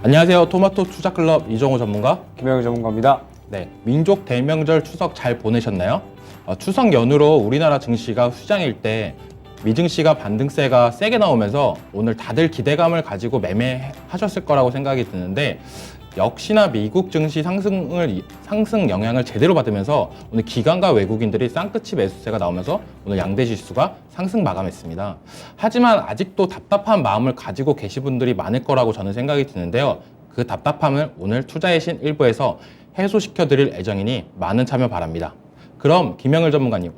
안녕하세요. 토마토 투자클럽 이정호 전문가. 김영희 전문가입니다. 네, 민족 대명절 추석 잘 보내셨나요? 추석 연휴로 우리나라 증시가 수장일 때 미증시가 반등세가 세게 나오면서 오늘 다들 기대감을 가지고 매매하셨을 거라고 생각이 드는데 역시나 미국 증시 상승 영향을 제대로 받으면서 오늘 기관과 외국인들이 쌍끝이 매수세가 나오면서 오늘 양대 지수가 상승 마감했습니다. 하지만 아직도 답답한 마음을 가지고 계신 분들이 많을 거라고 저는 생각이 드는데요. 그 답답함을 오늘 투자의 신 1부에서 해소시켜 드릴 예정이니 많은 참여 바랍니다. 그럼 김영일 전문가님,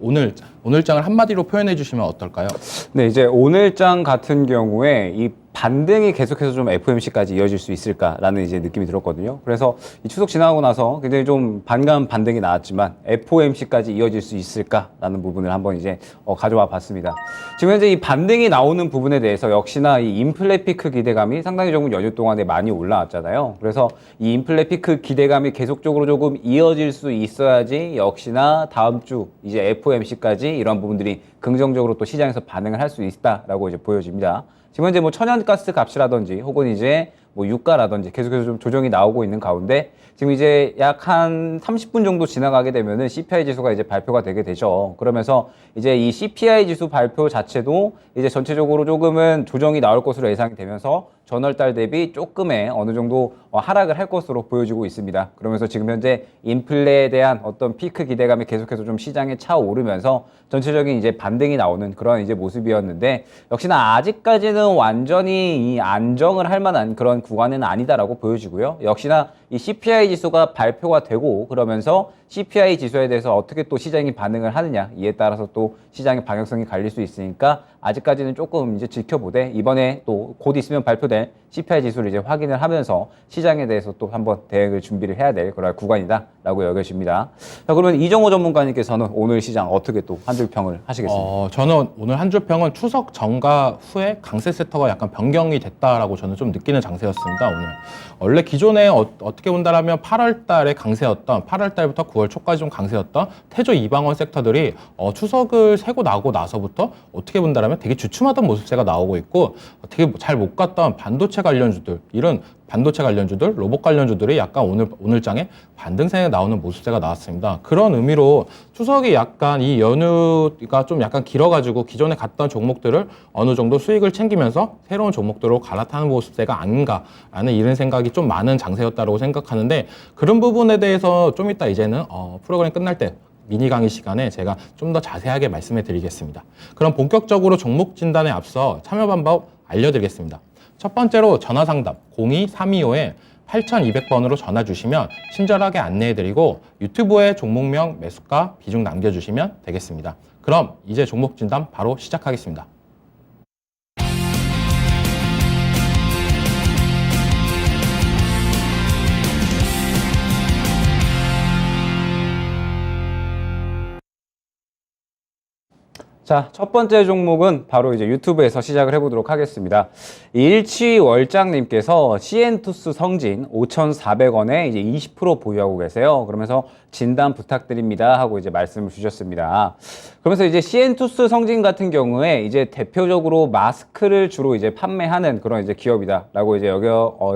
오늘장을 한마디로 표현해 주시면 어떨까요? 네, 이제 오늘장 같은 경우에 이 반등이 계속해서 좀 FOMC까지 이어질 수 있을까라는 이제 느낌이 들었거든요. 그래서 이 추석 지나고 나서 굉장히 좀 반감 반등이 나왔지만 FOMC까지 이어질 수 있을까라는 부분을 한번 이제 가져와 봤습니다. 지금 현재 이 반등이 나오는 부분에 대해서 역시나 이 인플레 피크 기대감이 상당히 조금 연휴 동안에 많이 올라왔잖아요. 그래서 이 인플레 피크 기대감이 계속적으로 조금 이어질 수 있어야지 역시나 다음 주 이제 FOMC까지 이런 부분들이 긍정적으로 또 시장에서 반응을 할 수 있다라고 이제 보여집니다. 지금 현재 뭐 천연가스 값이라든지 혹은 이제 뭐 유가라든지 계속해서 좀 조정이 나오고 있는 가운데 지금 이제 약 한 30분 정도 지나가게 되면은 CPI 지수가 이제 발표가 되게 되죠. 그러면서 이제 이 CPI 지수 발표 자체도 이제 전체적으로 조금은 조정이 나올 것으로 예상이 되면서 전월달 대비 조금의 어느 정도 하락을 할 것으로 보여지고 있습니다. 그러면서 지금 현재 인플레에 대한 어떤 피크 기대감이 계속해서 좀 시장에 차오르면서 전체적인 이제 반등이 나오는 그런 이제 모습이었는데 역시나 아직까지는 완전히 이 안정을 할 만한 그런 구간은 아니다라고 보여지고요. 역시나 이 CPI 지수가 발표가 되고 그러면서 CPI 지수에 대해서 어떻게 또 시장이 반응을 하느냐 이에 따라서 또 시장의 방향성이 갈릴 수 있으니까 아직까지는 조금 이제 지켜보되 이번에 또 곧 있으면 발표될 CPI 지수를 이제 확인을 하면서 시장에 대해서 또 한번 대응을 준비를 해야 될 그런 구간이다라고 여겨집니다. 자, 그러면 이정호 전문가님께서는 오늘 시장 어떻게 또 한 줄 평을 하시겠습니까? 저는 오늘 한 줄 평은 추석 전과 후에 강세 세터가 약간 변경이 됐다라고 저는 좀 느끼는 장세였습니다. 오늘 원래 기존에 어떻게 본다라면 8월 달에 강세였던 8월 달부터 9월 초까지 좀 강세였던 태조 이방원 섹터들이 추석을 세고 나고 나서부터 어떻게 본다라면 되게 주춤하던 모습세가 나오고 있고 되게 잘 못 갔던 반도체 관련주들 이런 반도체 관련주들, 로봇 관련주들이 약간 오늘장에 반등세가 나오는 모습세가 나왔습니다. 그런 의미로 추석이 약간 이 연휴가 좀 약간 길어가지고 기존에 갔던 종목들을 어느 정도 수익을 챙기면서 새로운 종목들로 갈아타는 모습세가 아닌가라는 이런 생각이 좀 많은 장세였다고 생각하는데 그런 부분에 대해서 좀 이따 이제는 프로그램 끝날 때 미니 강의 시간에 제가 좀 더 자세하게 말씀해 드리겠습니다. 그럼 본격적으로 종목 진단에 앞서 참여 방법 알려드리겠습니다. 첫 번째로 전화 상담 02-325-8200번으로 전화 주시면 친절하게 안내해드리고 유튜브에 종목명, 매수가, 비중 남겨주시면 되겠습니다. 그럼 이제 종목 진단 바로 시작하겠습니다. 자, 첫 번째 종목은 바로 이제 유튜브에서 시작을 해보도록 하겠습니다. 일취월장님께서 시엔투스 성진 5,400원에 이제 20% 보유하고 계세요. 그러면서 진단 부탁드립니다 하고 이제 말씀을 주셨습니다. 그러면서 이제 시엔투스 성진 같은 경우에 이제 대표적으로 마스크를 주로 이제 판매하는 그런 이제 기업이다라고 이제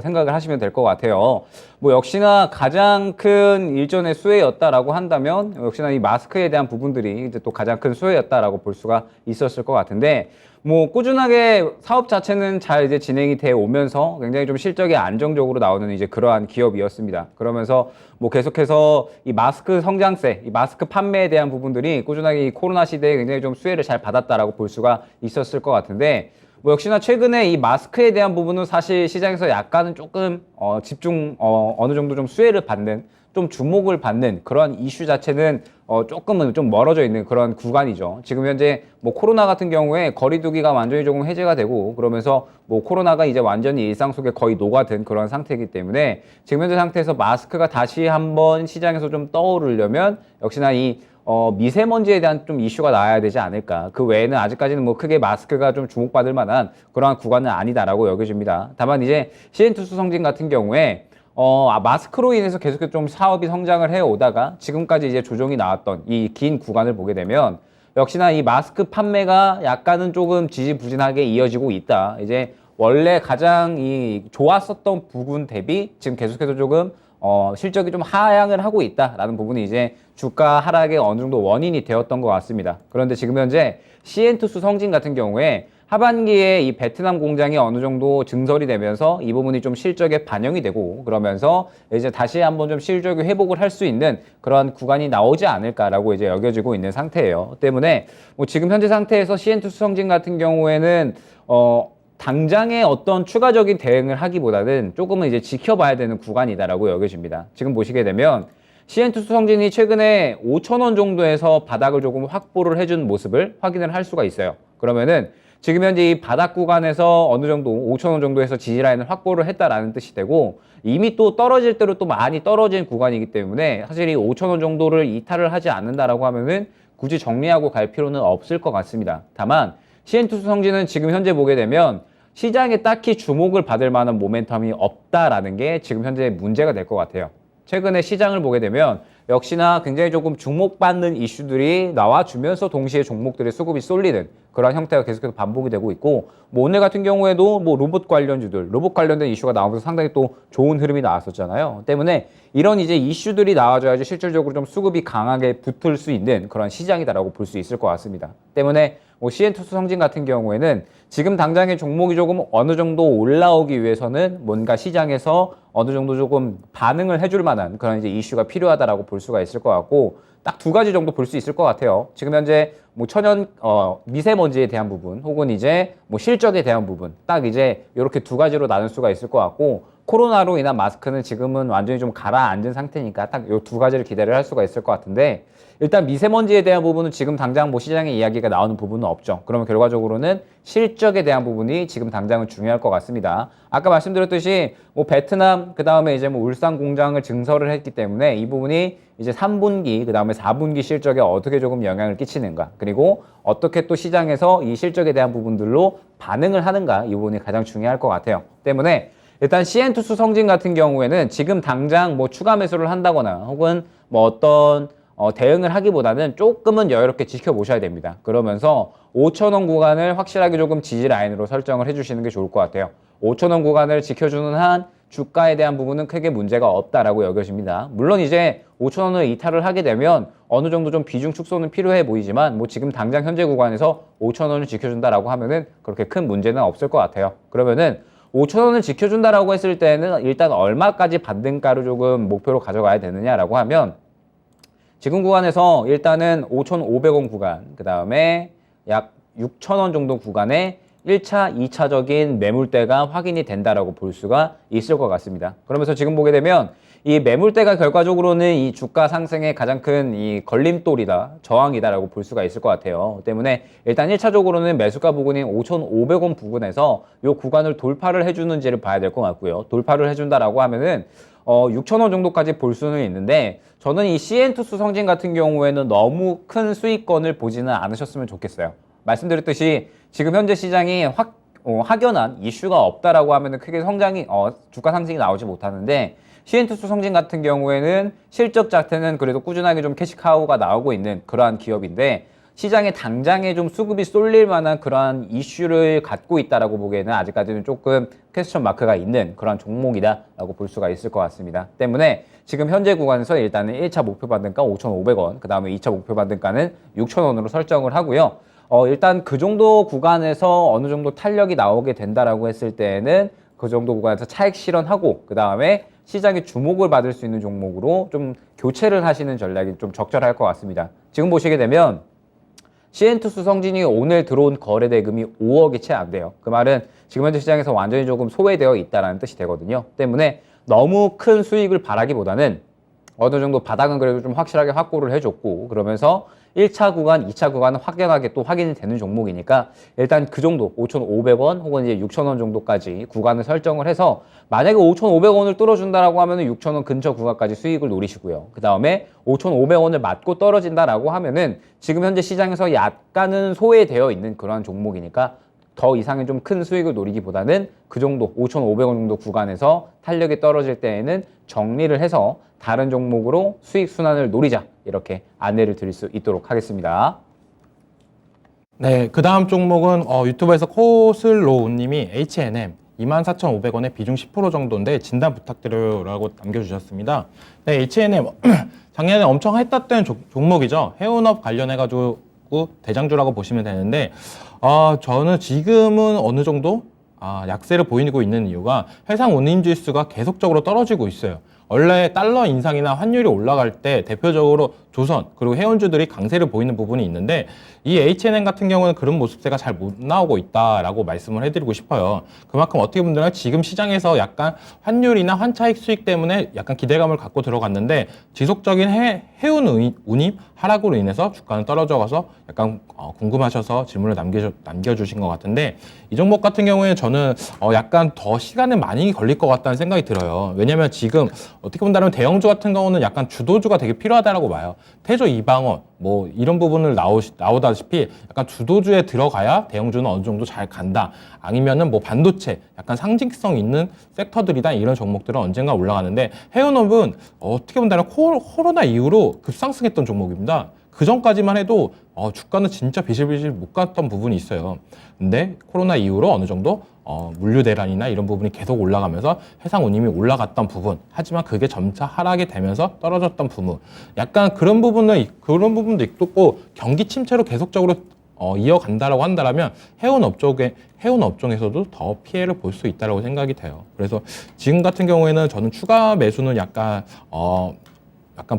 생각을 하시면 될 것 같아요. 뭐 역시나 가장 큰 일전의 수혜였다라고 한다면 역시나 이 마스크에 대한 부분들이 이제 또 가장 큰 수혜였다라고 볼 수가 있었을 것 같은데 뭐 꾸준하게 사업 자체는 잘 이제 진행이 돼 오면서 굉장히 좀 실적이 안정적으로 나오는 이제 그러한 기업이었습니다. 그러면서 뭐 계속해서 이 마스크 성장세, 이 마스크 판매에 대한 부분들이 꾸준하게 이 코로나 시대에 굉장히 좀 수혜를 잘 받았다라고 볼 수가 있었을 것 같은데 뭐 역시나 최근에 이 마스크에 대한 부분은 사실 시장에서 약간은 조금 어느 정도 좀 수혜를 받는 좀 주목을 받는 그런 이슈 자체는 조금은 좀 멀어져 있는 그런 구간이죠. 지금 현재 뭐 코로나 같은 경우에 거리두기가 완전히 조금 해제가 되고 그러면서 뭐 코로나가 이제 완전히 일상 속에 거의 녹아든 그런 상태이기 때문에 지금 현재 상태에서 마스크가 다시 한번 시장에서 좀 떠오르려면 역시나 이 미세먼지에 대한 좀 이슈가 나와야 되지 않을까. 그 외에는 아직까지는 뭐 크게 마스크가 좀 주목받을 만한 그러한 구간은 아니다라고 여겨집니다. 다만 이제 시엔투스 성진 같은 경우에 마스크로 인해서 계속 좀 사업이 성장을 해오다가 지금까지 이제 조정이 나왔던 이 긴 구간을 보게 되면 역시나 이 마스크 판매가 약간은 조금 지지부진하게 이어지고 있다. 이제 원래 가장 이 좋았었던 부분 대비 지금 계속해서 조금 실적이 좀 하향을 하고 있다라는 부분이 이제 주가 하락의 어느 정도 원인이 되었던 것 같습니다. 그런데 지금 현재 CN투스 성진 같은 경우에 하반기에 이 베트남 공장이 어느 정도 증설이 되면서 이 부분이 좀 실적에 반영이 되고 그러면서 이제 다시 한번 좀 실적이 회복을 할 수 있는 그런 구간이 나오지 않을까라고 이제 여겨지고 있는 상태예요. 때문에 뭐 지금 현재 상태에서 CN투스 성진 같은 경우에는 당장의 어떤 추가적인 대응을 하기보다는 조금은 이제 지켜봐야 되는 구간이다라고 여겨집니다. 지금 보시게 되면 CN투스 성진이 최근에 5,000원 정도에서 바닥을 조금 확보를 해준 모습을 확인을 할 수가 있어요. 그러면은 지금 현재 이 바닥 구간에서 어느 정도 5,000원 정도에서 지지라인을 확보를 했다라는 뜻이 되고 이미 또 떨어질 대로 또 많이 떨어진 구간이기 때문에 사실 이 5,000원 정도를 이탈을 하지 않는다라고 하면은 굳이 정리하고 갈 필요는 없을 것 같습니다. 다만 CN투스 성진은 지금 현재 보게 되면 시장에 딱히 주목을 받을 만한 모멘텀이 없다라는 게 지금 현재 문제가 될 것 같아요. 최근에 시장을 보게 되면 역시나 굉장히 조금 주목받는 이슈들이 나와주면서 동시에 종목들의 수급이 쏠리는 그런 형태가 계속해서 반복이 되고 있고 뭐 오늘 같은 경우에도 뭐 로봇 관련주들, 로봇 관련된 이슈가 나오면서 상당히 또 좋은 흐름이 나왔었잖아요. 때문에 이런 이제 이슈들이 나와줘야지 실질적으로 좀 수급이 강하게 붙을 수 있는 그런 시장이다라고 볼 수 있을 것 같습니다. 때문에 뭐 CN투스 성진 같은 경우에는 지금 당장의 종목이 조금 어느 정도 올라오기 위해서는 뭔가 시장에서 어느 정도 조금 반응을 해줄 만한 그런 이제 이슈가 필요하다라고 볼 수가 있을 것 같고 딱 두 가지 정도 볼 수 있을 것 같아요. 지금 현재 뭐 미세먼지에 대한 부분 혹은 이제 뭐 실적에 대한 부분 딱 이제 이렇게 두 가지로 나눌 수가 있을 것 같고 코로나로 인한 마스크는 지금은 완전히 좀 가라앉은 상태니까 딱 이 두 가지를 기대를 할 수가 있을 것 같은데 일단 미세먼지에 대한 부분은 지금 당장 뭐 시장에 이야기가 나오는 부분은 없죠. 그러면 결과적으로는 실적에 대한 부분이 지금 당장은 중요할 것 같습니다. 아까 말씀드렸듯이 뭐 베트남 그다음에 이제 뭐 울산 공장을 증설을 했기 때문에 이 부분이 이제 3분기 그다음에 4분기 실적에 어떻게 조금 영향을 끼치는가 그리고 어떻게 또 시장에서 이 실적에 대한 부분들로 반응을 하는가 이 부분이 가장 중요할 것 같아요. 때문에 일단 CN투스 성진 같은 경우에는 지금 당장 뭐 추가 매수를 한다거나 혹은 뭐 어떤 대응을 하기보다는 조금은 여유롭게 지켜보셔야 됩니다. 그러면서 5,000원 구간을 확실하게 조금 지지 라인으로 설정을 해주시는 게 좋을 것 같아요. 5,000원 구간을 지켜주는 한 주가에 대한 부분은 크게 문제가 없다라고 여겨집니다. 물론 이제 5,000원을 이탈을 하게 되면 어느 정도 좀 비중 축소는 필요해 보이지만 뭐 지금 당장 현재 구간에서 5,000원을 지켜준다라고 하면은 그렇게 큰 문제는 없을 것 같아요. 그러면은 5,000원을 지켜준다라고 했을 때는 일단 얼마까지 반등가를 조금 목표로 가져가야 되느냐라고 하면 지금 구간에서 일단은 5,500원 구간, 그 다음에 약 6,000원 정도 구간에 1차, 2차적인 매물대가 확인이 된다라고 볼 수가 있을 것 같습니다. 그러면서 지금 보게 되면 이 매물대가 결과적으로는 이 주가 상승의 가장 큰 이 걸림돌이다, 저항이다라고 볼 수가 있을 것 같아요. 때문에 일단 1차적으로는 매수가 부근인 5,500원 부근에서 이 구간을 돌파를 해주는지를 봐야 될 것 같고요. 돌파를 해준다라고 하면은 6,000원 정도까지 볼 수는 있는데 저는 이 CN투스 성진 같은 경우에는 너무 큰 수익권을 보지는 않으셨으면 좋겠어요. 말씀드렸듯이 지금 현재 시장이 확연한 이슈가 없다라고 하면은 크게 성장이 주가 상승이 나오지 못하는데 CN투스 성진 같은 경우에는 실적 자체는 그래도 꾸준하게 좀 캐시카우가 나오고 있는 그러한 기업인데 시장에 당장에 좀 수급이 쏠릴 만한 그러한 이슈를 갖고 있다라고 보기에는 아직까지는 조금 퀘스천 마크가 있는 그런 종목이다라고 볼 수가 있을 것 같습니다. 때문에 지금 현재 구간에서 일단은 1차 목표 반등가 5,500원, 그 다음에 2차 목표 반등가는 6,000원으로 설정을 하고요. 일단 그 정도 구간에서 어느 정도 탄력이 나오게 된다라고 했을 때는 그 정도 구간에서 차익 실현하고 그 다음에 시장의 주목을 받을 수 있는 종목으로 좀 교체를 하시는 전략이 좀 적절할 것 같습니다. 지금 보시게 되면 CN투스 성진이 오늘 들어온 거래 대금이 5억이 채 안 돼요. 그 말은 지금 현재 시장에서 완전히 조금 소외되어 있다는 뜻이 되거든요. 때문에 너무 큰 수익을 바라기보다는 어느 정도 바닥은 그래도 좀 확실하게 확보를 해줬고 그러면서 1차 구간, 2차 구간은 확연하게 또 확인이 되는 종목이니까 일단 그 정도 5,500원 혹은 이제 6,000원 정도까지 구간을 설정을 해서 만약에 5,500원을 뚫어준다라고 하면은 6,000원 근처 구간까지 수익을 노리시고요. 그 다음에 5,500원을 맞고 떨어진다라고 하면은 지금 현재 시장에서 약간은 소외되어 있는 그러한 종목이니까 더 이상의 좀 큰 수익을 노리기보다는 그 정도 5,500원 정도 구간에서 탄력이 떨어질 때에는 정리를 해서 다른 종목으로 수익 순환을 노리자 이렇게 안내를 드릴 수 있도록 하겠습니다. 네, 그 다음 종목은 유튜브에서 코슬로우님이 H&M 24,500원에 비중 10% 정도인데 진단 부탁드려요라고 남겨주셨습니다. 네, H&M 작년에 엄청 했었던 종목이죠. 해운업 관련해가지고 대장주라고 보시면 되는데 저는 지금은 어느 정도 약세를 보이고 있는 이유가 해상 운임지수가 계속적으로 떨어지고 있어요. 원래 달러 인상이나 환율이 올라갈 때 대표적으로 조선 그리고 해운주들이 강세를 보이는 부분이 있는데 이 H&M 같은 경우는 그런 모습세가 잘 못 나오고 있다라고 말씀을 해드리고 싶어요. 그만큼 어떻게 보면 지금 시장에서 약간 환율이나 환차익 수익 때문에 약간 기대감을 갖고 들어갔는데 지속적인 해운 운임 하락으로 인해서 주가는 떨어져 가서 약간 궁금하셔서 질문을 남겨주신 것 같은데 이 종목 같은 경우에 저는 약간 더 시간이 많이 걸릴 것 같다는 생각이 들어요. 왜냐면 지금 어떻게 본다면 대형주 같은 경우는 약간 주도주가 되게 필요하다라고 봐요. 태조 이방원 뭐 이런 부분을 나오다시피 약간 주도주에 들어가야 대형주는 어느 정도 잘 간다. 아니면은 뭐 반도체 약간 상징성 있는 섹터들이다 이런 종목들은 언젠가 올라가는데 해운업은 어떻게 본다면 코로나 이후로 급상승했던 종목입니다. 그 전까지만 해도 주가는 진짜 비실비실 못 갔던 부분이 있어요. 근데 코로나 이후로 어느 정도 물류 대란이나 이런 부분이 계속 올라가면서 해상 운임이 올라갔던 부분, 하지만 그게 점차 하락이 되면서 떨어졌던 부분, 약간 그런 부분도 있고 경기 침체로 계속적으로 이어간다라고 한다면 해운 업종에서도 더 피해를 볼 수 있다라고 생각이 돼요. 그래서 지금 같은 경우에는 저는 추가 매수는 약간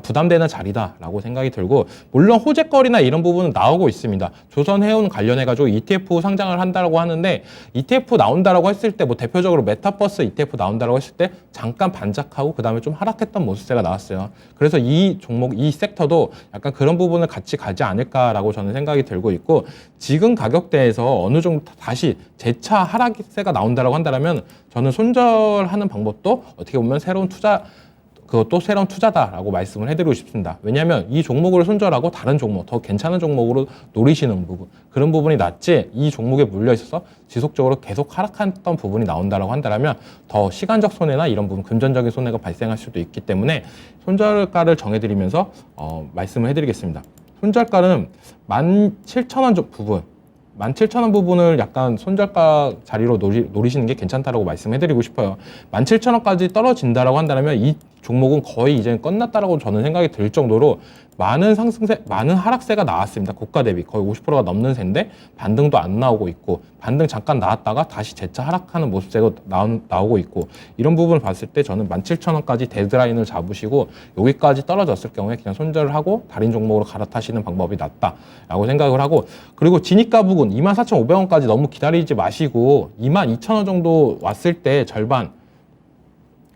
부담되는 자리다라고 생각이 들고, 물론 호재거리나 이런 부분은 나오고 있습니다. 조선해운 관련해가지고 ETF 상장을 한다라고 하는데 ETF 나온다라고 했을 때 뭐 대표적으로 메타버스 ETF 나온다라고 했을 때 잠깐 반짝하고 그 다음에 좀 하락했던 모습세가 나왔어요. 그래서 이 종목, 이 섹터도 약간 그런 부분을 같이 가지 않을까라고 저는 생각이 들고 있고, 지금 가격대에서 어느 정도 다시 재차 하락세가 나온다라고 한다면 저는 손절하는 방법도 어떻게 보면 그것도 새로운 투자다라고 말씀을 해드리고 싶습니다. 왜냐하면 이 종목을 손절하고 다른 종목, 더 괜찮은 종목으로 노리시는 부분, 그런 부분이 낫지 이 종목에 물려 있어서 지속적으로 계속 하락했던 부분이 나온다라고 한다면 더 시간적 손해나 이런 부분, 금전적인 손해가 발생할 수도 있기 때문에 손절가를 정해드리면서 말씀을 해드리겠습니다. 손절가는 17,000원 부분, 17,000원 부분을 약간 손절가 자리로 노리시는 게 괜찮다라고 말씀해드리고 싶어요. 17,000원까지 떨어진다라고 한다면 이 종목은 거의 이제 끝났다라고 저는 생각이 들 정도로 많은 하락세가 나왔습니다. 고가 대비 거의 50%가 넘는 세인데 반등도 안 나오고 있고, 반등 잠깐 나왔다가 다시 재차 하락하는 모습세가 나오고 있고, 이런 부분을 봤을 때 저는 17,000원까지 데드라인을 잡으시고 여기까지 떨어졌을 경우에 그냥 손절을 하고 다른 종목으로 갈아타시는 방법이 낫다라고 생각을 하고, 그리고 진입가 부분 24,500원까지 너무 기다리지 마시고 22,000원 정도 왔을 때 절반,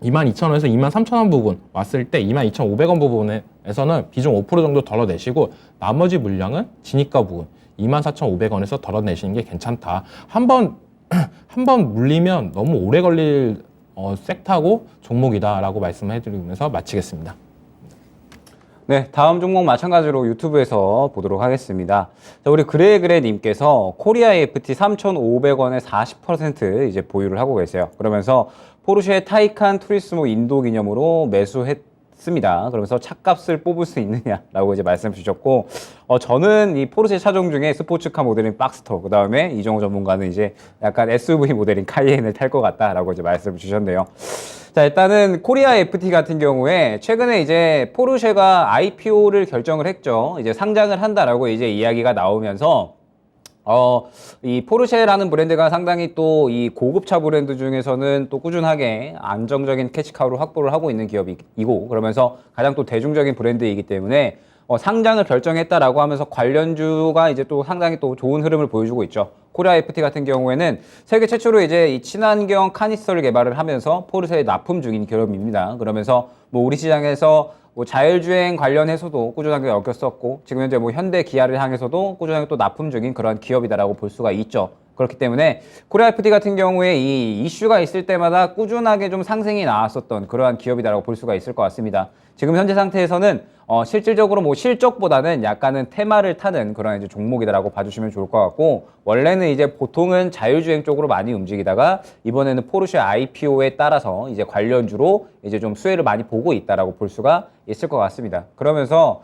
22,000원에서 23,000원 부분 왔을 때 22,500원 부분에서는 비중 5% 정도 덜어내시고 나머지 물량은 진입가 부분 24,500원에서 덜어내시는 게 괜찮다. 한번 물리면 너무 오래 걸릴 섹터고 종목이다라고 말씀해드리면서 마치겠습니다. 네, 다음 종목 마찬가지로 유튜브에서 보도록 하겠습니다. 자, 우리 그래그래님께서 코리아 FT 3,500원에 40% 이제 보유를 하고 계세요. 그러면서 포르쉐 타이칸 투리스모 인도 기념으로 매수했습니다. 그러면서 차값을 뽑을 수 있느냐라고 이제 말씀 주셨고, 저는 이 포르쉐 차종 중에 스포츠카 모델인 박스터, 그 다음에 이정호 전문가는 이제 약간 SUV 모델인 카이엔을 탈 것 같다라고 이제 말씀 주셨네요. 자, 일단은 코리아 FT 같은 경우에 최근에 이제 포르쉐가 IPO를 결정을 했죠. 이제 상장을 한다라고 이제 이야기가 나오면서 이 포르쉐라는 브랜드가 상당히 또 이 고급차 브랜드 중에서는 또 꾸준하게 안정적인 캐시카우를 확보를 하고 있는 기업이고, 그러면서 가장 또 대중적인 브랜드이기 때문에 상장을 결정했다라고 하면서 관련주가 이제 또 상당히 또 좋은 흐름을 보여주고 있죠. 코리아 FT 같은 경우에는 세계 최초로 이제 이 친환경 카니스터를 개발을 하면서 포르쉐에 납품 중인 기업입니다. 그러면서 뭐 우리 시장에서 뭐 자율주행 관련해서도 꾸준하게 엮였었고, 지금 현재 뭐 현대 기아를 향해서도 꾸준하게 또 납품 중인 그런 기업이다라고 볼 수가 있죠. 그렇기 때문에 코리아 FT 같은 경우에 이 이슈가 있을 때마다 꾸준하게 좀 상승이 나왔었던 그러한 기업이다라고 볼 수가 있을 것 같습니다. 지금 현재 상태에서는 실질적으로 뭐 실적보다는 약간은 테마를 타는 그런 이제 종목이다라고 봐주시면 좋을 것 같고, 원래는 이제 보통은 자율주행 쪽으로 많이 움직이다가 이번에는 포르쉐 IPO에 따라서 이제 관련주로 이제 좀 수혜를 많이 보고 있다라고 볼 수가 있을 것 같습니다. 그러면서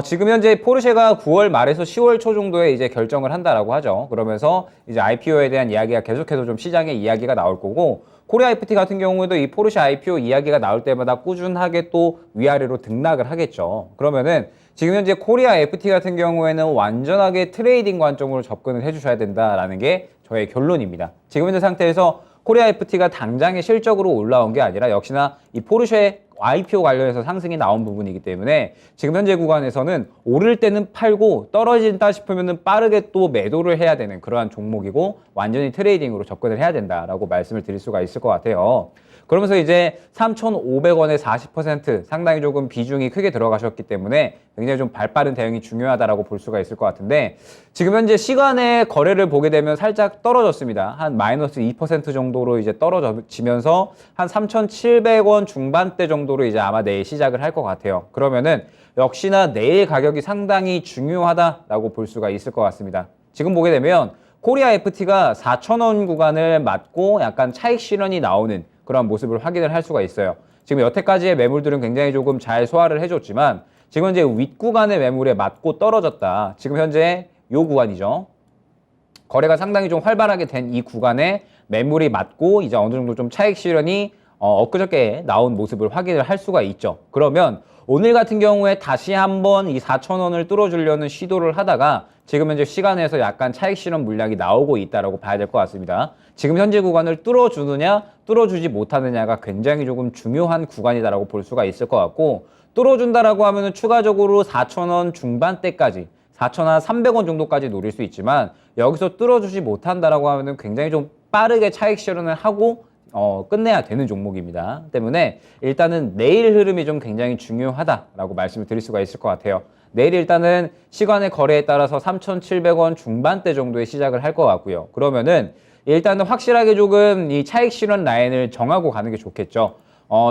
지금 현재 포르쉐가 9월 말에서 10월 초 정도에 이제 결정을 한다라고 하죠. 그러면서 이제 IPO에 대한 이야기가 계속해서 좀 시장에 이야기가 나올 거고, 코리아 FT 같은 경우에도 이 포르쉐 IPO 이야기가 나올 때마다 꾸준하게 또 위아래로 등락을 하겠죠. 그러면은 지금 현재 코리아 FT 같은 경우에는 완전하게 트레이딩 관점으로 접근을 해주셔야 된다라는 게 저의 결론입니다. 지금 현재 상태에서 코리아 FT가 당장의 실적으로 올라온 게 아니라 역시나 이 포르쉐 IPO 관련해서 상승이 나온 부분이기 때문에 지금 현재 구간에서는 오를 때는 팔고 떨어진다 싶으면 빠르게 또 매도를 해야 되는 그러한 종목이고, 완전히 트레이딩으로 접근을 해야 된다라고 말씀을 드릴 수가 있을 것 같아요. 그러면서 이제 3,500원에 40% 상당히 조금 비중이 크게 들어가셨기 때문에 굉장히 좀 발빠른 대응이 중요하다라고 볼 수가 있을 것 같은데, 지금 현재 시간의 거래를 보게 되면 살짝 떨어졌습니다. 한 마이너스 2% 정도로 이제 떨어지면서 한 3,700원 중반대 정도로 이제 아마 내일 시작을 할 것 같아요. 그러면은 역시나 내일 가격이 상당히 중요하다라고 볼 수가 있을 것 같습니다. 지금 보게 되면 코리아 FT가 4,000원 구간을 맞고 약간 차익 실현이 나오는 그런 모습을 확인을 할 수가 있어요. 지금 여태까지의 매물들은 굉장히 조금 잘 소화를 해줬지만 지금 현재 윗구간의 매물에 맞고 떨어졌다. 지금 현재 요 구간이죠. 거래가 상당히 좀 활발하게 된 이 구간에 매물이 맞고 이제 어느 정도 좀 차익 실현이 엊그저께 나온 모습을 확인을 할 수가 있죠. 그러면 오늘 같은 경우에 다시 한번 이 4,000원을 뚫어주려는 시도를 하다가 지금 현재 시간에서 약간 차익 실현 물량이 나오고 있다라고 봐야 될 것 같습니다. 지금 현재 구간을 뚫어주느냐 뚫어주지 못하느냐가 굉장히 조금 중요한 구간이다라고 볼 수가 있을 것 같고, 뚫어준다라고 하면은 추가적으로 4,000원 중반대까지 4,300원 정도까지 노릴 수 있지만, 여기서 뚫어주지 못한다라고 하면은 굉장히 좀 빠르게 차익 실현을 하고 끝내야 되는 종목입니다. 때문에 일단은 내일 흐름이 좀 굉장히 중요하다라고 말씀을 드릴 수가 있을 것 같아요. 내일 일단은 시간의 거래에 따라서 3,700원 중반대 정도에 시작을 할 것 같고요. 그러면은 일단은 확실하게 조금 이 차익 실현 라인을 정하고 가는 게 좋겠죠.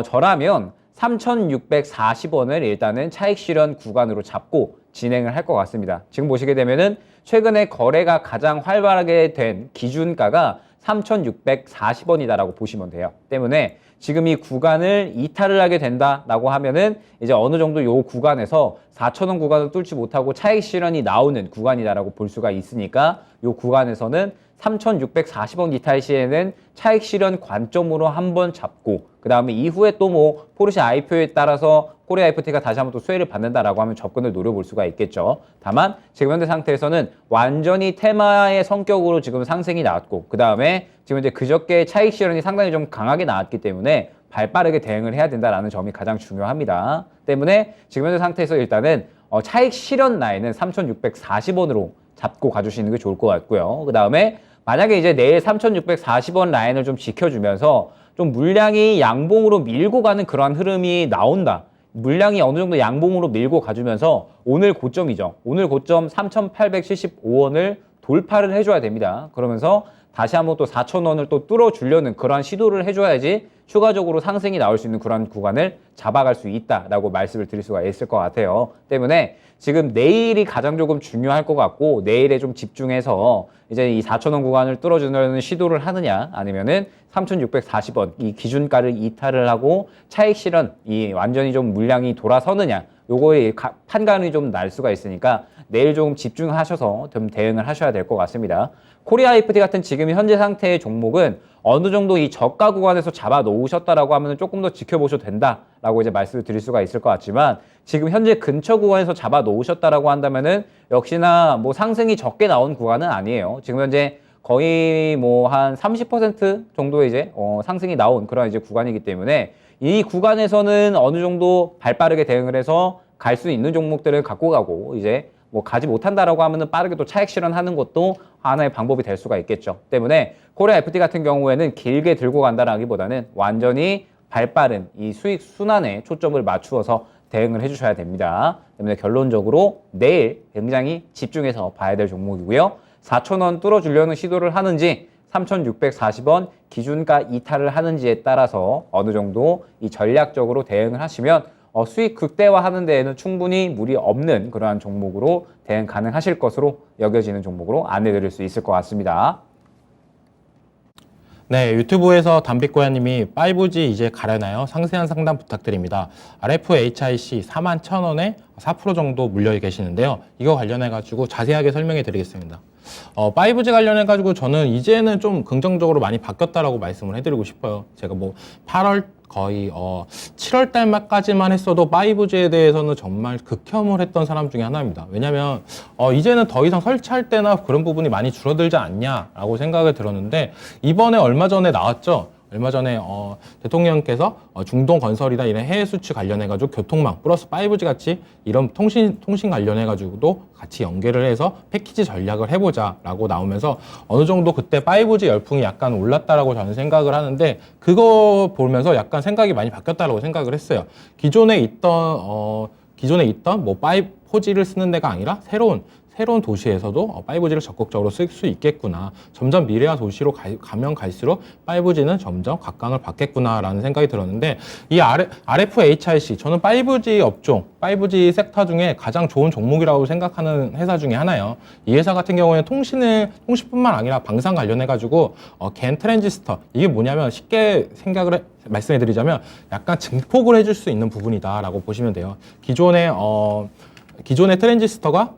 저라면 3,640원을 일단은 차익 실현 구간으로 잡고 진행을 할 것 같습니다. 지금 보시게 되면은 최근에 거래가 가장 활발하게 된 기준가가 3,640원이다라고 보시면 돼요. 때문에 지금 이 구간을 이탈을 하게 된다라고 하면은 이제 어느 정도 요 구간에서 4,000원 구간을 뚫지 못하고 차익 실현이 나오는 구간이다라고 볼 수가 있으니까 요 구간에서는 3,640원 이탈 시에는 차익 실현 관점으로 한번 잡고, 그 다음에 이후에 또 뭐 포르쉐 IPO에 따라서 코리아 FT가 다시 한번 또 수혜를 받는다라고 하면 접근을 노려볼 수가 있겠죠. 다만 지금 현재 상태에서는 완전히 테마의 성격으로 지금 상승이 나왔고, 그 다음에 지금 이제 그저께 차익 실현이 상당히 좀 강하게 나왔기 때문에 발빠르게 대응을 해야 된다라는 점이 가장 중요합니다. 때문에 지금 현재 상태에서 일단은 차익 실현 라인은 3,640원으로 잡고 가주시는 게 좋을 것 같고요. 그 다음에 만약에 이제 내일 3,640원 라인을 좀 지켜주면서 좀 물량이 양봉으로 밀고 가는 그러한 흐름이 나온다. 물량이 어느 정도 양봉으로 밀고 가주면서 오늘 고점이죠. 오늘 고점 3,875원을 돌파를 해줘야 됩니다. 그러면서 다시 한번 또 4,000원을 또 뚫어주려는 그러한 시도를 해줘야지 추가적으로 상승이 나올 수 있는 그런 구간을 잡아갈 수 있다라고 말씀을 드릴 수가 있을 것 같아요. 때문에 지금 내일이 가장 조금 중요할 것 같고, 내일에 좀 집중해서 이제 이 4,000원 구간을 뚫어주려는 시도를 하느냐, 아니면은 3,640원 이 기준가를 이탈을 하고 차익 실현 이 완전히 좀 물량이 돌아서느냐, 요거에 판단이 좀 날 수가 있으니까 내일 조금 집중하셔서 좀 대응을 하셔야 될 것 같습니다. 코리아 FT 같은 지금 현재 상태의 종목은 어느 정도 이 저가 구간에서 잡아 놓으셨다라고 하면 조금 더 지켜보셔도 된다라고 이제 말씀을 드릴 수가 있을 것 같지만, 지금 현재 근처 구간에서 잡아 놓으셨다라고 한다면은 역시나 뭐 상승이 적게 나온 구간은 아니에요. 지금 현재 거의 뭐 한 30% 정도 이제 상승이 나온 그런 이제 구간이기 때문에 이 구간에서는 어느 정도 발빠르게 대응을 해서 갈 수 있는 종목들을 갖고 가고, 이제 뭐 가지 못한다라고 하면은 빠르게 또 차익 실현하는 것도 하나의 방법이 될 수가 있겠죠. 때문에 코리아 FT 같은 경우에는 길게 들고 간다라기보다는 완전히 발빠른 이 수익 순환에 초점을 맞추어서 대응을 해주셔야 됩니다. 때문에 결론적으로 내일 굉장히 집중해서 봐야 될 종목이고요. 4,000원 뚫어주려는 시도를 하는지 3,640원 기준가 이탈을 하는지에 따라서 어느 정도 이 전략적으로 대응을 하시면 수익 극대화하는 데에는 충분히 무리 없는 그러한 종목으로 대응 가능하실 것으로 여겨지는 종목으로 안내드릴 수 있을 것 같습니다. 네, 유튜브에서 담빛고양님이 5G 이제 가려나요? 상세한 상담 부탁드립니다. RFHIC 41,000원에 4% 정도 물려 계시는데요. 이거 관련해가지고 자세하게 설명해 드리겠습니다. 5G 관련해가지고 저는 이제는 좀 긍정적으로 많이 바뀌었다라고 말씀을 해드리고 싶어요. 제가 뭐 8월 거의 7월 달까지만 했어도 5G에 대해서는 정말 극혐을 했던 사람 중에 하나입니다. 왜냐면 이제는 더 이상 설치할 때나 그런 부분이 많이 줄어들지 않냐라고 생각을 들었는데 이번에 얼마 전에 나왔죠. 얼마 전에 대통령께서 중동 건설이나 이런 해외 수출 관련해가지고 교통망 플러스 5G 같이 이런 통신 관련해가지고도 같이 연계를 해서 패키지 전략을 해보자라고 나오면서 어느 정도 그때 5G 열풍이 약간 올랐다라고 저는 생각을 하는데 그거 보면서 약간 생각이 많이 바뀌었다라고 생각을 했어요. 기존에 있던 뭐 4G를 쓰는 데가 아니라 새로운 도시에서도 5G를 적극적으로 쓸 수 있겠구나. 점점 미래화 도시로 가면 갈수록 5G는 점점 각광을 받겠구나라는 생각이 들었는데 이 RFHIC 저는 5G 업종, 5G 섹터 중에 가장 좋은 종목이라고 생각하는 회사 중에 하나예요. 이 회사 같은 경우에는 통신뿐만 아니라 방산 관련해가지고 겐 트랜지스터 이게 뭐냐면 쉽게 말씀해드리자면 약간 증폭을 해줄 수 있는 부분이다라고 보시면 돼요. 기존의 트랜지스터가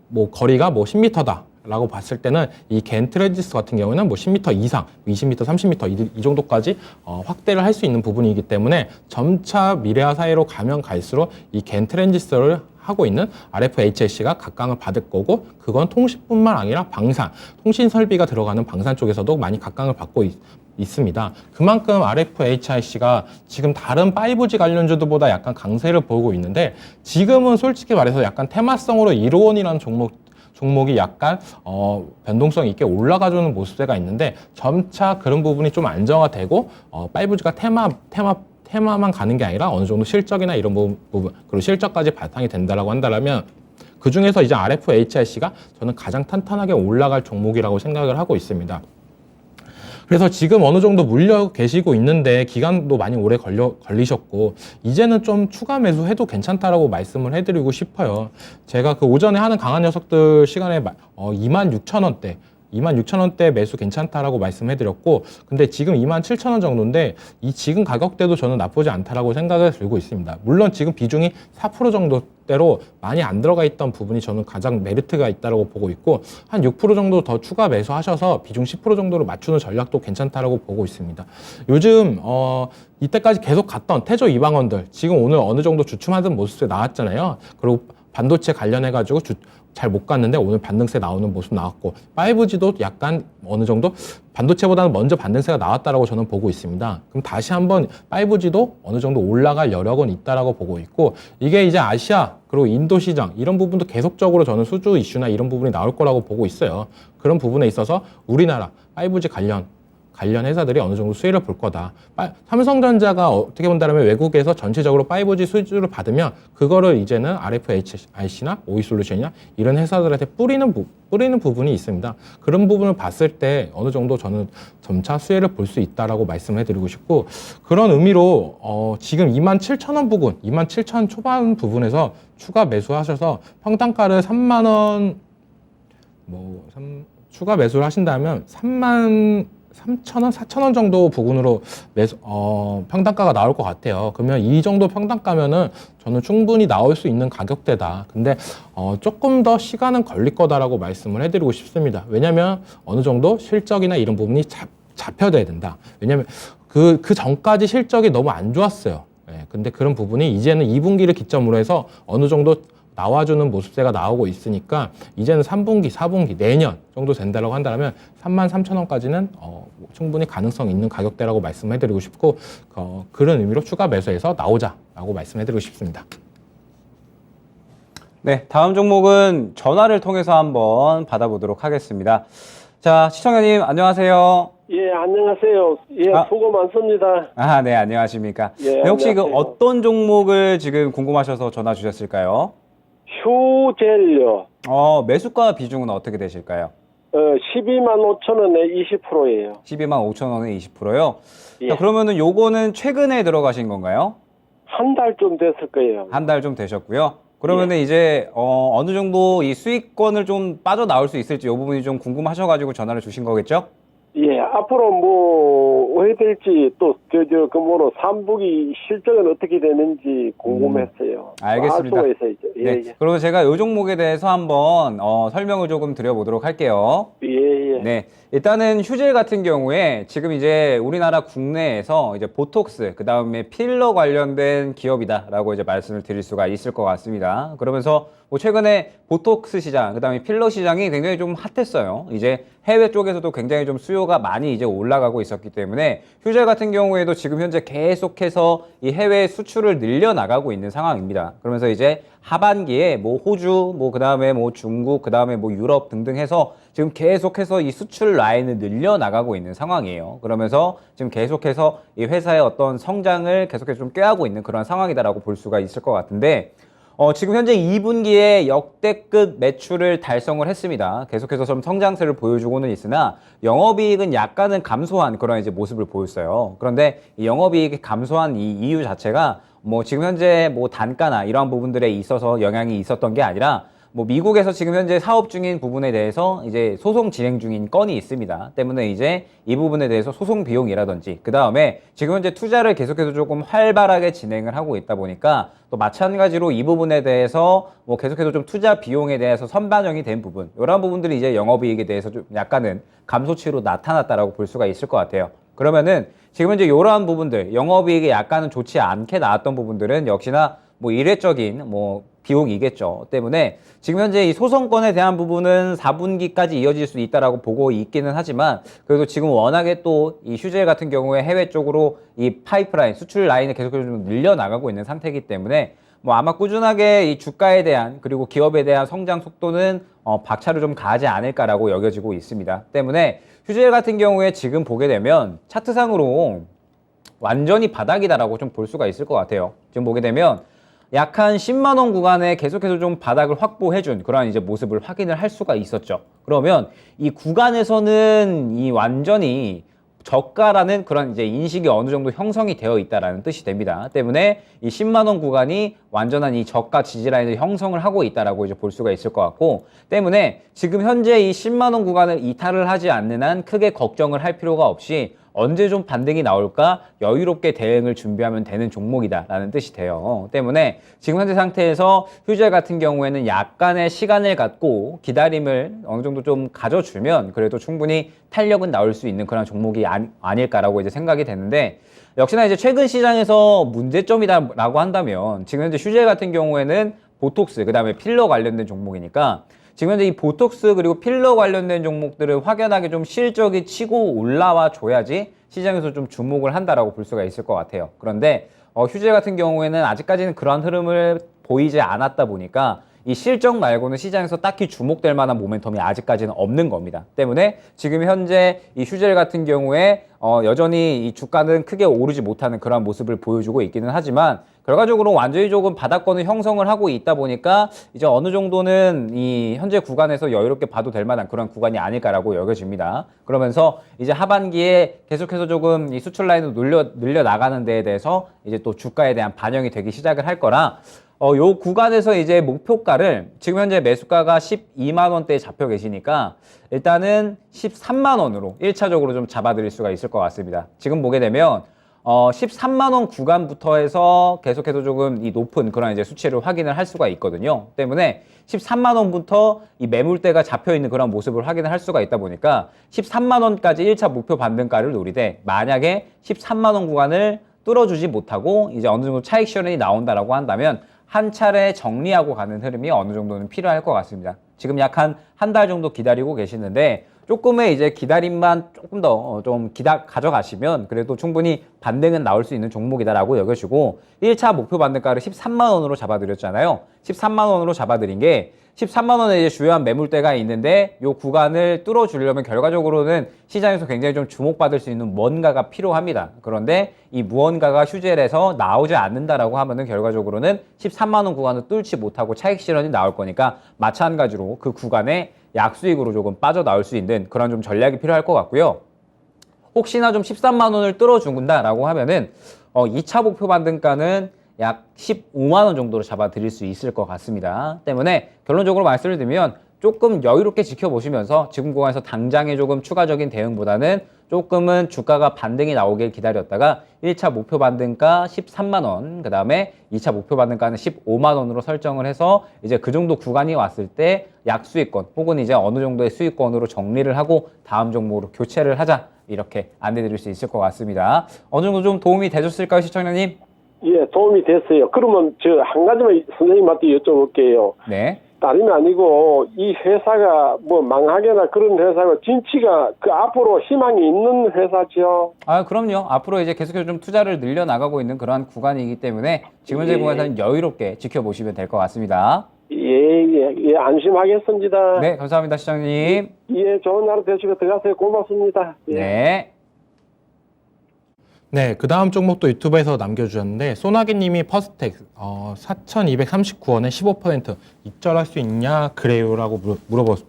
뭐 거리가 뭐 10m다. 라고 봤을 때는 이 겐 트랜지스터 같은 경우는 뭐 10m 이상, 20m, 30m 이 정도까지 확대를 할 수 있는 부분이기 때문에 점차 미래화 사회로 가면 갈수록 이 겐 트랜지스터를 하고 있는 RFHIC가 각광을 받을 거고 그건 통신뿐만 아니라 방산, 통신 설비가 들어가는 방산 쪽에서도 많이 각광을 받고 있습니다. 그만큼 RFHIC가 지금 다른 5G 관련주들보다 약간 강세를 보이고 있는데 지금은 솔직히 말해서 약간 테마성으로 1호원이라는 종목이 약간 변동성 있게 올라가주는 모습세가 있는데 점차 그런 부분이 좀 안정화되고 5G가 테마만 가는 게 아니라 어느 정도 실적이나 이런 부분 그리고 실적까지 바탕이 된다라고 한다면 그 중에서 이제 RFHIC가 저는 가장 탄탄하게 올라갈 종목이라고 생각을 하고 있습니다. 그래서 지금 어느 정도 물려 계시고 있는데 기간도 많이 오래 걸리셨고 이제는 좀 추가 매수해도 괜찮다라고 말씀을 해드리고 싶어요. 제가 그 오전에 하는 강한 녀석들 시간에 26,000원대 매수 괜찮다라고 말씀해드렸고 근데 지금 27,000원 정도인데 이 지금 가격대도 저는 나쁘지 않다라고 생각을 들고 있습니다. 물론 지금 비중이 4% 정도대로 많이 안 들어가 있던 부분이 저는 가장 메리트가 있다고 보고 있고 한 6% 정도 더 추가 매수하셔서 비중 10% 정도로 맞추는 전략도 괜찮다라고 보고 있습니다. 요즘 이때까지 계속 갔던 태조 이방원들 지금 오늘 어느 정도 주춤하던 모습에 나왔잖아요. 그리고 반도체 관련해가지고 잘 못 갔는데 오늘 반등세 나오는 모습 나왔고 5G도 약간 어느 정도 반도체보다는 먼저 반등세가 나왔다라고 저는 보고 있습니다. 그럼 다시 한번 5G도 어느 정도 올라갈 여력은 있다라고 보고 있고 이게 이제 아시아 그리고 인도 시장 이런 부분도 계속적으로 저는 수주 이슈나 이런 부분이 나올 거라고 보고 있어요. 그런 부분에 있어서 우리나라 5G 관련 회사들이 어느 정도 수혜를 볼 거다. 삼성전자가 어떻게 본다면 외국에서 전체적으로 5G 수주를 받으면 그거를 이제는 RFHIC나 OE솔루션이나 이런 회사들한테 뿌리는 부분이 있습니다. 그런 부분을 봤을 때 어느 정도 저는 점차 수혜를 볼 수 있다라고 말씀을 해드리고 싶고 그런 의미로 지금 27,000원 부근, 27,000원 초반 부분에서 추가 매수하셔서 평단가를 3만 원 추가 매수를 하신다면 3,000원, 4,000원 정도 부근으로 평단가가 나올 것 같아요. 그러면 이 정도 평단가면은 저는 충분히 나올 수 있는 가격대다. 근데 조금 더 시간은 걸릴 거다라고 말씀을 해드리고 싶습니다. 왜냐면 어느 정도 실적이나 이런 부분이 잡혀져야 된다. 왜냐면 그 전까지 실적이 너무 안 좋았어요. 근데 그런 부분이 이제는 2분기를 기점으로 해서 어느 정도 나와주는 모습세가 나오고 있으니까 이제는 3분기, 4분기, 내년 정도 된다고 한다면 33,000원까지는 충분히 가능성 있는 가격대라고 말씀해드리고 싶고 그런 의미로 추가 매수해서 나오자라고 말씀해드리고 싶습니다. 네, 다음 종목은 전화를 통해서 한번 받아보도록 하겠습니다. 자, 시청자님 안녕하세요. 예, 안녕하세요. 예, 수고 많습니다. 네, 안녕하십니까. 예, 네, 혹시 안녕하세요. 어떤 종목을 지금 궁금하셔서 전화 주셨을까요? 휴젤료. 매수가 비중은 어떻게 되실까요? 12만 5천 원에 20%예요. 12만 5천 원에 20%요? 예. 자, 그러면은 요거는 최근에 들어가신 건가요? 한 달쯤 됐을 거예요. 한 달 좀 되셨고요. 그러면은 이제 어느 정도 이 수익권을 좀 빠져나올 수 있을지 이 부분이 좀 궁금하셔가지고 전화를 주신 거겠죠? 예, 앞으로 뭐 해야 될지 또 그 뭐로 삼북이 실적은 어떻게 되는지 궁금했어요. 알겠습니다. 알 수가 있어요. 예, 네. 예. 그러면 제가 이 종목에 대해서 한번 설명을 조금 드려보도록 할게요. 예, 예. 네. 일단은 휴젤 같은 경우에 지금 이제 우리나라 국내에서 이제 보톡스, 그 다음에 필러 관련된 기업이다라고 이제 말씀을 드릴 수가 있을 것 같습니다. 그러면서 뭐 최근에 보톡스 시장, 그 다음에 필러 시장이 굉장히 좀 핫했어요. 이제 해외 쪽에서도 굉장히 좀 수요가 많이 이제 올라가고 있었기 때문에 휴젤 같은 경우에도 지금 현재 계속해서 이 해외 수출을 늘려나가고 있는 상황입니다. 그러면서 이제 하반기에 뭐 호주, 뭐 그다음에 뭐 중국, 그다음에 뭐 유럽 등등 해서 지금 계속해서 이 수출 라인을 늘려나가고 있는 상황이에요. 그러면서 지금 계속해서 이 회사의 어떤 성장을 계속해서 좀 꾀하고 있는 그런 상황이다라고 볼 수가 있을 것 같은데 지금 현재 2분기에 역대급 매출을 달성을 했습니다. 계속해서 좀 성장세를 보여주고는 있으나 영업이익은 약간은 감소한 그런 이제 모습을 보였어요. 그런데 이 영업이익이 감소한 이 이유 자체가 뭐 지금 현재 뭐 단가나 이러한 부분들에 있어서 영향이 있었던 게 아니라 뭐 미국에서 지금 현재 사업 중인 부분에 대해서 이제 소송 진행 중인 건이 있습니다. 때문에 이제 이 부분에 대해서 소송 비용이라든지 그 다음에 지금 현재 투자를 계속해서 조금 활발하게 진행을 하고 있다 보니까 또 마찬가지로 이 부분에 대해서 뭐 계속해서 좀 투자 비용에 대해서 선반영이 된 부분 이런 부분들이 이제 영업이익에 대해서 좀 약간은 감소치로 나타났다라고 볼 수가 있을 것 같아요. 그러면은 지금 현재 이러한 부분들 영업이익이 약간은 좋지 않게 나왔던 부분들은 역시나 뭐 일회적인 뭐 비용이겠죠. 때문에 지금 현재 이 소송권에 대한 부분은 4분기까지 이어질 수 있다라고 보고 있기는 하지만 그래도 지금 워낙에 또 이 휴젤 같은 경우에 해외 쪽으로 이 파이프라인 수출 라인을 계속해서 좀 늘려나가고 있는 상태이기 때문에 뭐 아마 꾸준하게 이 주가에 대한 그리고 기업에 대한 성장 속도는 박차를 좀 가하지 않을까라고 여겨지고 있습니다. 때문에 휴젤 같은 경우에 지금 보게 되면 차트상으로 완전히 바닥이다라고 좀 볼 수가 있을 것 같아요. 지금 보게 되면 약 한 10만 원 구간에 계속해서 좀 바닥을 확보해준 그런 이제 모습을 확인을 할 수가 있었죠. 그러면 이 구간에서는 이 완전히 저가라는 그런 이제 인식이 어느 정도 형성이 되어 있다라는 뜻이 됩니다. 때문에 이 10만 원 구간이 완전한 이 저가 지지라인을 형성을 하고 있다라고 이제 볼 수가 있을 것 같고 때문에 지금 현재 이 10만 원 구간을 이탈을 하지 않는 한 크게 걱정을 할 필요가 없이 언제 좀 반등이 나올까 여유롭게 대응을 준비하면 되는 종목이다라는 뜻이 돼요. 때문에 지금 현재 상태에서 휴젤 같은 경우에는 약간의 시간을 갖고 기다림을 어느 정도 좀 가져주면 그래도 충분히 탄력은 나올 수 있는 그런 종목이 아닐까라고 이제 생각이 되는데 역시나 이제 최근 시장에서 문제점이다라고 한다면 지금 현재 휴젤 같은 경우에는 보톡스 그다음에 필러 관련된 종목이니까 지금 현재 이 보톡스 그리고 필러 관련된 종목들을 확연하게 좀 실적이 치고 올라와 줘야지 시장에서 좀 주목을 한다라고 볼 수가 있을 것 같아요. 그런데 휴젤 같은 경우에는 아직까지는 그러한 흐름을 보이지 않았다 보니까 이 실적 말고는 시장에서 딱히 주목될 만한 모멘텀이 아직까지는 없는 겁니다. 때문에 지금 현재 이 휴젤 같은 경우에 여전히 이 주가는 크게 오르지 못하는 그런 모습을 보여주고 있기는 하지만 결과적으로 완전히 조금 바닥권을 형성을 하고 있다 보니까 이제 어느 정도는 이 현재 구간에서 여유롭게 봐도 될 만한 그런 구간이 아닐까라고 여겨집니다. 그러면서 이제 하반기에 계속해서 조금 이 수출 라인을 늘려 나가는 데에 대해서 이제 또 주가에 대한 반영이 되기 시작을 할 거라 요 구간에서 이제 목표가를 지금 현재 매수가가 12만 원대에 잡혀 계시니까 일단은 13만 원으로 1차적으로 좀 잡아드릴 수가 있을 것 같습니다. 지금 보게 되면 13만 원 구간부터 해서 계속해서 조금 이 높은 그런 이제 수치를 확인을 할 수가 있거든요. 때문에 13만 원부터 이 매물대가 잡혀 있는 그런 모습을 확인을 할 수가 있다 보니까 13만 원까지 1차 목표 반등가를 노리되 만약에 13만 원 구간을 뚫어주지 못하고 이제 어느 정도 차익 실현이 나온다라고 한다면 한 차례 정리하고 가는 흐름이 어느 정도는 필요할 것 같습니다. 지금 약 한 달 정도 기다리고 계시는데 조금의 이제 기다림만 조금 더 좀 가져가시면 그래도 충분히 반등은 나올 수 있는 종목이다라고 여겨지고 1차 목표 반등가를 13만 원으로 잡아드렸잖아요. 13만 원으로 잡아드린 게 13만 원의 이제 주요한 매물대가 있는데 이 구간을 뚫어주려면 결과적으로는 시장에서 굉장히 좀 주목받을 수 있는 뭔가가 필요합니다. 그런데 이 무언가가 휴젤에서 나오지 않는다라고 하면은 결과적으로는 13만 원 구간을 뚫지 못하고 차익 실현이 나올 거니까 마찬가지로 그 구간에 약수익으로 조금 빠져나올 수 있는 그런 좀 전략이 필요할 것 같고요. 혹시나 좀 13만 원을 뚫어준다라고 하면은 2차 목표 반등가는 약 15만 원 정도로 잡아드릴 수 있을 것 같습니다. 때문에 결론적으로 말씀을 드리면 조금 여유롭게 지켜보시면서 지금 구간에서 당장의 조금 추가적인 대응보다는 조금은 주가가 반등이 나오길 기다렸다가 1차 목표 반등가 13만 원, 그 다음에 2차 목표 반등가는 15만 원으로 설정을 해서 이제 그 정도 구간이 왔을 때 약수익권 혹은 이제 어느 정도의 수익권으로 정리를 하고 다음 종목으로 교체를 하자, 이렇게 안내 드릴 수 있을 것 같습니다. 어느 정도 좀 도움이 되셨을까요, 시청자님? 예, 도움이 됐어요. 그러면 저 한 가지만 선생님한테 여쭤볼게요. 네. 다름이 아니고 이 회사가 뭐 망하거나 그런 회사가 진치가 그 앞으로 희망이 있는 회사죠. 아, 그럼요. 앞으로 이제 계속해서 좀 투자를 늘려나가고 있는 그러한 구간이기 때문에 지금 현재 구간에서는 여유롭게 지켜보시면 될 것 같습니다. 예, 안심하겠습니다. 네, 감사합니다, 시청자님. 예, 좋은 하루 되시고 들어가세요. 고맙습니다. 예. 네. 네, 그 다음 종목도 유튜브에서 남겨주셨는데, 소나기님이 퍼스텍 4,239원에 15% 입절할 수 있냐 그래요라고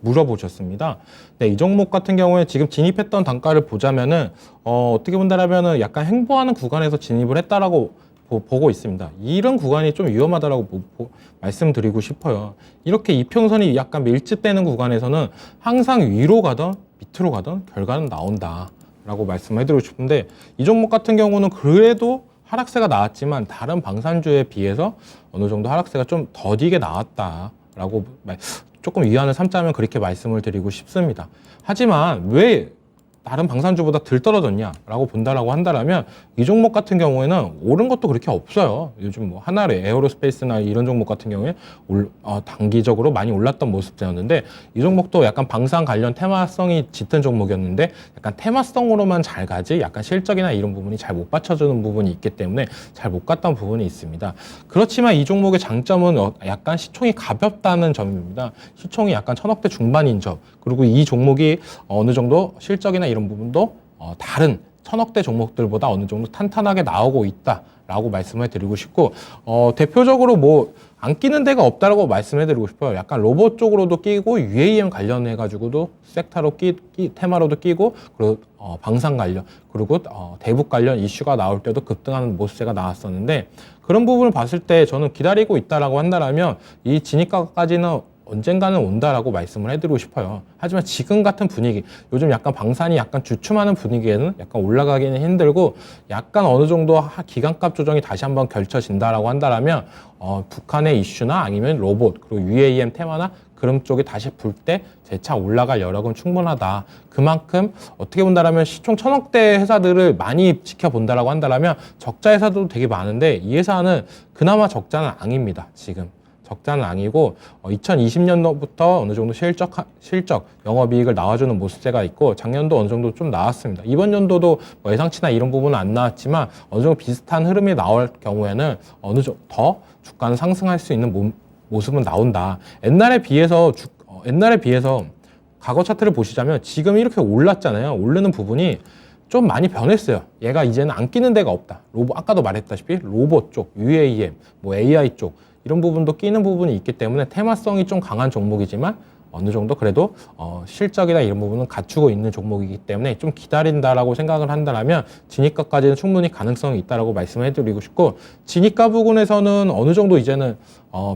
물어보셨습니다. 네, 이 종목 같은 경우에 지금 진입했던 단가를 보자면은 어떻게 본다라면은 약간 횡보하는 구간에서 진입을 했다라고 보고 있습니다. 이런 구간이 좀 위험하다라고 말씀드리고 싶어요. 이렇게 이평선이 약간 밀집되는 구간에서는 항상 위로 가던 밑으로 가던 결과는 나온다 라고 말씀해드리고 싶은데, 이 종목 같은 경우는 그래도 하락세가 나왔지만 다른 방산주에 비해서 어느 정도 하락세가 좀 더디게 나왔다라고 조금 위안을 삼자면 그렇게 말씀을 드리고 싶습니다. 하지만 왜 다른 방산주보다 덜 떨어졌냐라고 본다라고 한다라면, 이 종목 같은 경우에는 오른 것도 그렇게 없어요. 요즘 뭐 하나의 에어로스페이스나 이런 종목 같은 경우에 단기적으로 많이 올랐던 모습이었는데, 이 종목도 약간 방산 관련 테마성이 짙은 종목이었는데 약간 테마성으로만 잘 가지 약간 실적이나 이런 부분이 잘 못 받쳐주는 부분이 있기 때문에 잘 못 갔던 부분이 있습니다. 그렇지만 이 종목의 장점은 약간 시총이 가볍다는 점입니다. 시총이 약간 1,000억대 중반인 점, 그리고 이 종목이 어느 정도 실적이나 이런 부분도 다른 1,000억대 종목들보다 어느 정도 탄탄하게 나오고 있다라고 말씀을 드리고 싶고, 대표적으로 뭐 안 끼는 데가 없다라고 말씀해 드리고 싶어요. 약간 로봇 쪽으로도 끼고 UAM 관련해 가지고도 섹터로 테마로도 끼고, 그리고 방산 관련, 그리고 대북 관련 이슈가 나올 때도 급등하는 모습세가 나왔었는데, 그런 부분을 봤을 때 저는 기다리고 있다라고 한다라면 이 진입가까지는 언젠가는 온다라고 말씀을 해드리고 싶어요. 하지만 지금 같은 분위기, 요즘 약간 방산이 약간 주춤하는 분위기에는 약간 올라가기는 힘들고, 약간 어느 정도 기간값 조정이 다시 한번 겹쳐진다라고 한다라면 북한의 이슈나 아니면 로봇, 그리고 UAM 테마나 그런 쪽이 다시 불 때 재차 올라갈 여력은 충분하다. 그만큼 어떻게 본다라면 시총 1,000억대 회사들을 많이 지켜본다라고 한다라면 적자 회사도 되게 많은데, 이 회사는 그나마 적자는 아닙니다. 지금 적자는 아니고 2020년도부터 어느 정도 실적 영업이익을 나와주는 모습세가 있고, 작년도 어느 정도 좀 나왔습니다. 이번 연도도 뭐 예상치나 이런 부분은 안 나왔지만 어느 정도 비슷한 흐름이 나올 경우에는 어느 정도 더 주가는 상승할 수 있는 모습은 나온다. 옛날에 비해서 과거 차트를 보시자면 지금 이렇게 올랐잖아요. 오르는 부분이 좀 많이 변했어요. 얘가 이제는 안 끼는 데가 없다. 아까도 말했다시피 로봇 쪽, UAM, 뭐 AI 쪽 이런 부분도 끼는 부분이 있기 때문에 테마성이 좀 강한 종목이지만 어느 정도 그래도 실적이나 이런 부분은 갖추고 있는 종목이기 때문에 좀 기다린다라고 생각을 한다면 진입가까지는 충분히 가능성이 있다라고 말씀을 해드리고 싶고, 진입가 부분에서는 어느 정도 이제는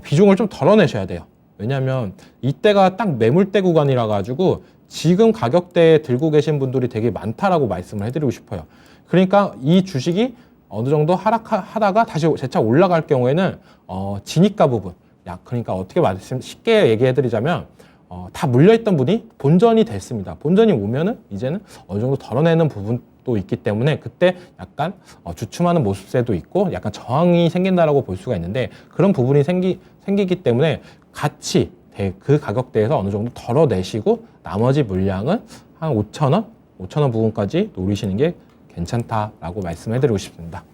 비중을 좀 덜어내셔야 돼요. 왜냐하면 이때가 딱 매물대 구간이라 가지고 지금 가격대에 들고 계신 분들이 되게 많다라고 말씀을 해드리고 싶어요. 그러니까 이 주식이 어느 정도 하락하다가 다시 재차 올라갈 경우에는 진입가 부분, 그러니까 어떻게 쉽게 얘기해드리자면 다 물려있던 분이 본전이 됐습니다. 본전이 오면은 이제는 어느 정도 덜어내는 부분도 있기 때문에 그때 약간 주춤하는 모습세도 있고 약간 저항이 생긴다라고 볼 수가 있는데, 그런 부분이 생기기 때문에 같이 그 가격대에서 어느 정도 덜어내시고 나머지 물량은 한 5,000원 부분까지 노리시는 게 괜찮다라고 말씀해드리고 싶습니다.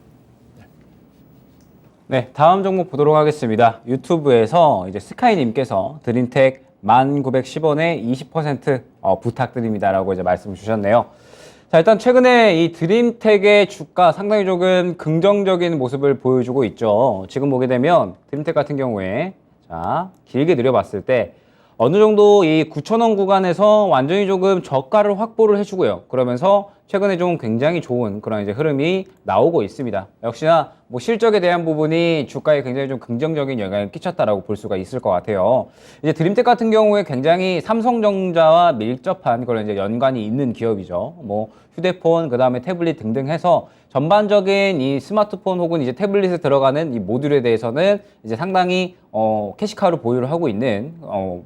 네, 다음 종목 보도록 하겠습니다. 유튜브에서 이제 스카이님께서 드림텍 1,910원에 20% 부탁드립니다라고 이제 말씀 주셨네요. 자, 일단 최근에 이 드림텍의 주가 상당히 조금 긍정적인 모습을 보여주고 있죠. 지금 보게 되면 드림텍 같은 경우에 자, 길게 늘려봤을 때 어느 정도 이 9,000원 구간에서 완전히 조금 저가를 확보를 해주고요. 그러면서 최근에 좀 굉장히 좋은 그런 이제 흐름이 나오고 있습니다. 역시나 뭐 실적에 대한 부분이 주가에 굉장히 좀 긍정적인 영향을 끼쳤다라고 볼 수가 있을 것 같아요. 이제 드림텍 같은 경우에 굉장히 삼성전자와 밀접한 그런 이제 연관이 있는 기업이죠. 뭐 휴대폰, 그 다음에 태블릿 등등 해서 전반적인 이 스마트폰 혹은 이제 태블릿에 들어가는 이 모듈에 대해서는 이제 상당히 캐시카우를 보유를 하고 있는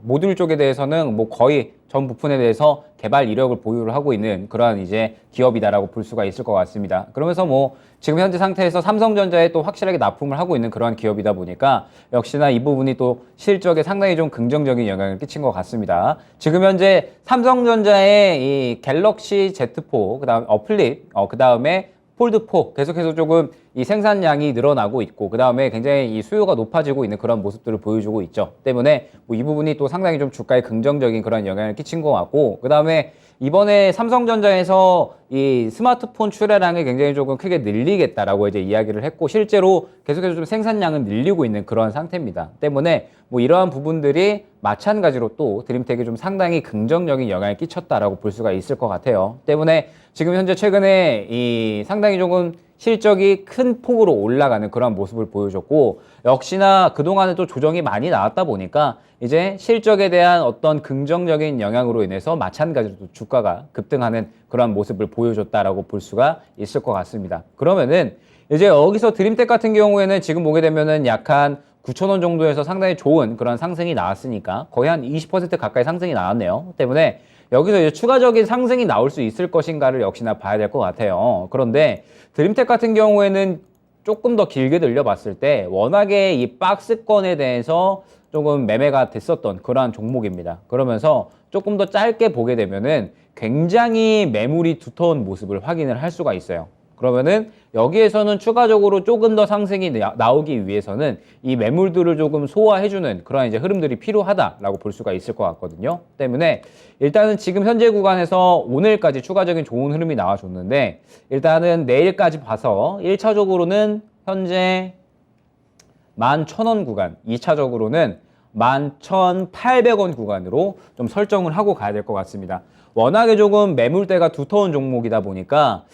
모듈 쪽에 대해서는 뭐 거의 전 부품에 대해서 개발 이력을 보유를 하고 있는 그러한 이제 기업이다라고 볼 수가 있을 것 같습니다. 그러면서 뭐 지금 현재 상태에서 삼성전자에 또 확실하게 납품을 하고 있는 그러한 기업이다 보니까 역시나 이 부분이 또 실적에 상당히 좀 긍정적인 영향을 끼친 것 같습니다. 지금 현재 삼성전자의 이 갤럭시 Z4, 그다음 어플립, 그다음에 폴드4 계속해서 조금 이 생산량이 늘어나고 있고 그 다음에 굉장히 이 수요가 높아지고 있는 그런 모습들을 보여주고 있죠. 때문에 뭐 이 부분이 또 상당히 좀 주가에 긍정적인 그런 영향을 끼친 것 같고 그 다음에 이번에 삼성전자에서 이 스마트폰 출하량을 굉장히 조금 크게 늘리겠다라고 이제 이야기를 했고 실제로 계속해서 좀 생산량을 늘리고 있는 그런 상태입니다. 때문에 뭐 이러한 부분들이 마찬가지로 또 드림텍이 좀 상당히 긍정적인 영향을 끼쳤다라고 볼 수가 있을 것 같아요. 때문에 지금 현재 최근에 이 상당히 조금 실적이 큰 폭으로 올라가는 그런 모습을 보여줬고 역시나 그동안에 또 조정이 많이 나왔다 보니까 이제 실적에 대한 어떤 긍정적인 영향으로 인해서 마찬가지로 또 주가가 급등하는 그런 모습을 보여줬다라고 볼 수가 있을 것 같습니다. 그러면은 이제 여기서 드림텍 같은 경우에는 지금 보게 되면은 약 한 9,000원 정도에서 상당히 좋은 그런 상승이 나왔으니까 거의 한 20% 가까이 상승이 나왔네요. 때문에 여기서 이제 추가적인 상승이 나올 수 있을 것인가를 역시나 봐야 될 것 같아요. 그런데 드림텍 같은 경우에는 조금 더 길게 들려봤을 때 워낙에 이 박스권에 대해서 조금 매매가 됐었던 그러한 종목입니다. 그러면서 조금 더 짧게 보게 되면은 굉장히 매물이 두터운 모습을 확인을 할 수가 있어요. 그러면은 여기에서는 추가적으로 조금 더 상승이 나오기 위해서는 이 매물들을 조금 소화해주는 그런 이제 흐름들이 필요하다라고 볼 수가 있을 것 같거든요. 때문에 일단은 지금 현재 구간에서 오늘까지 추가적인 좋은 흐름이 나와줬는데 일단은 내일까지 봐서 1차적으로는 현재 11,000원 구간, 2차적으로는 11,800원 구간으로 좀 설정을 하고 가야 될 것 같습니다. 워낙에 조금 매물대가 두터운 종목이다 보니까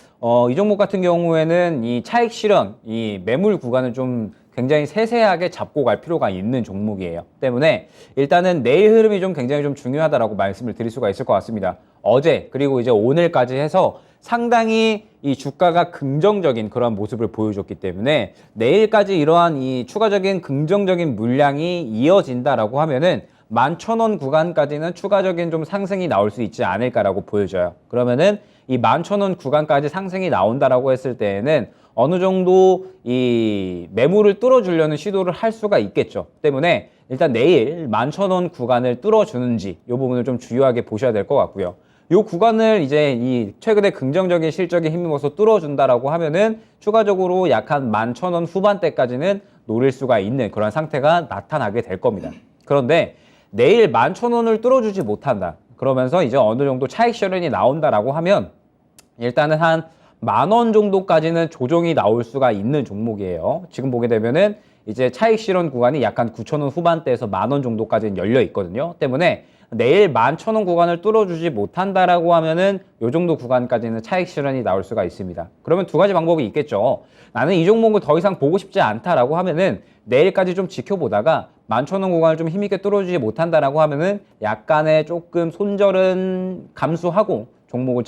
이 종목 같은 경우에는 이 차익 실현, 이 매물 구간을 좀 굉장히 세세하게 잡고 갈 필요가 있는 종목이에요. 때문에 일단은 내일 흐름이 좀 굉장히 좀 중요하다라고 말씀을 드릴 수가 있을 것 같습니다. 어제 그리고 이제 오늘까지 해서 상당히 이 주가가 긍정적인 그런 모습을 보여줬기 때문에 내일까지 이러한 이 추가적인 긍정적인 물량이 이어진다라고 하면은 11,000원 구간까지는 추가적인 좀 상승이 나올 수 있지 않을까라고 보여져요. 그러면은 이 11,000원 구간까지 상승이 나온다라고 했을 때에는 어느 정도 이 매물을 뚫어주려는 시도를 할 수가 있겠죠. 때문에 일단 내일 11,000원 구간을 뚫어주는지 이 부분을 좀 주요하게 보셔야 될 것 같고요. 이 구간을 이제 이 최근에 긍정적인 실적에 힘입어서 뚫어준다라고 하면은 추가적으로 약 한 11,000원 후반대까지는 노릴 수가 있는 그런 상태가 나타나게 될 겁니다. 그런데 내일 11,000원을 뚫어주지 못한다. 그러면서 이제 어느 정도 차익 실현이 나온다라고 하면 일단은 한 10,000원 정도까지는 조정이 나올 수가 있는 종목이에요. 지금 보게 되면은 이제 차익 실현 구간이 약간 9,000원 후반대에서 10,000원 정도까지는 열려 있거든요. 때문에 내일 11,000원 구간을 뚫어주지 못한다라고 하면은 요 정도 구간까지는 차익 실현이 나올 수가 있습니다. 그러면 두 가지 방법이 있겠죠. 나는 이 종목을 더 이상 보고 싶지 않다라고 하면은 내일까지 좀 지켜보다가 11,000원 구간을 좀 힘있게 뚫어주지 못한다라고 하면은 약간의 조금 손절은 감수하고 종목을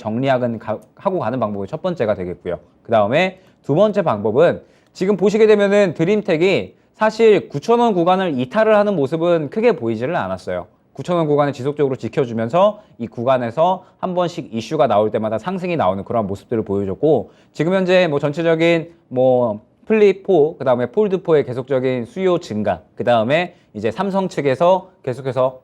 하고 가는 방법이 첫 번째가 되겠고요. 그 다음에 두 번째 방법은 지금 보시게 되면은 드림텍이 사실 9,000원 구간을 이탈을 하는 모습은 크게 보이지를 않았어요. 9,000원 구간을 지속적으로 지켜주면서 이 구간에서 한 번씩 이슈가 나올 때마다 상승이 나오는 그런 모습들을 보여줬고 지금 현재 뭐 전체적인 뭐 플립4, 그 다음에 폴드4의 계속적인 수요 증가, 그 다음에 이제 삼성 측에서 계속해서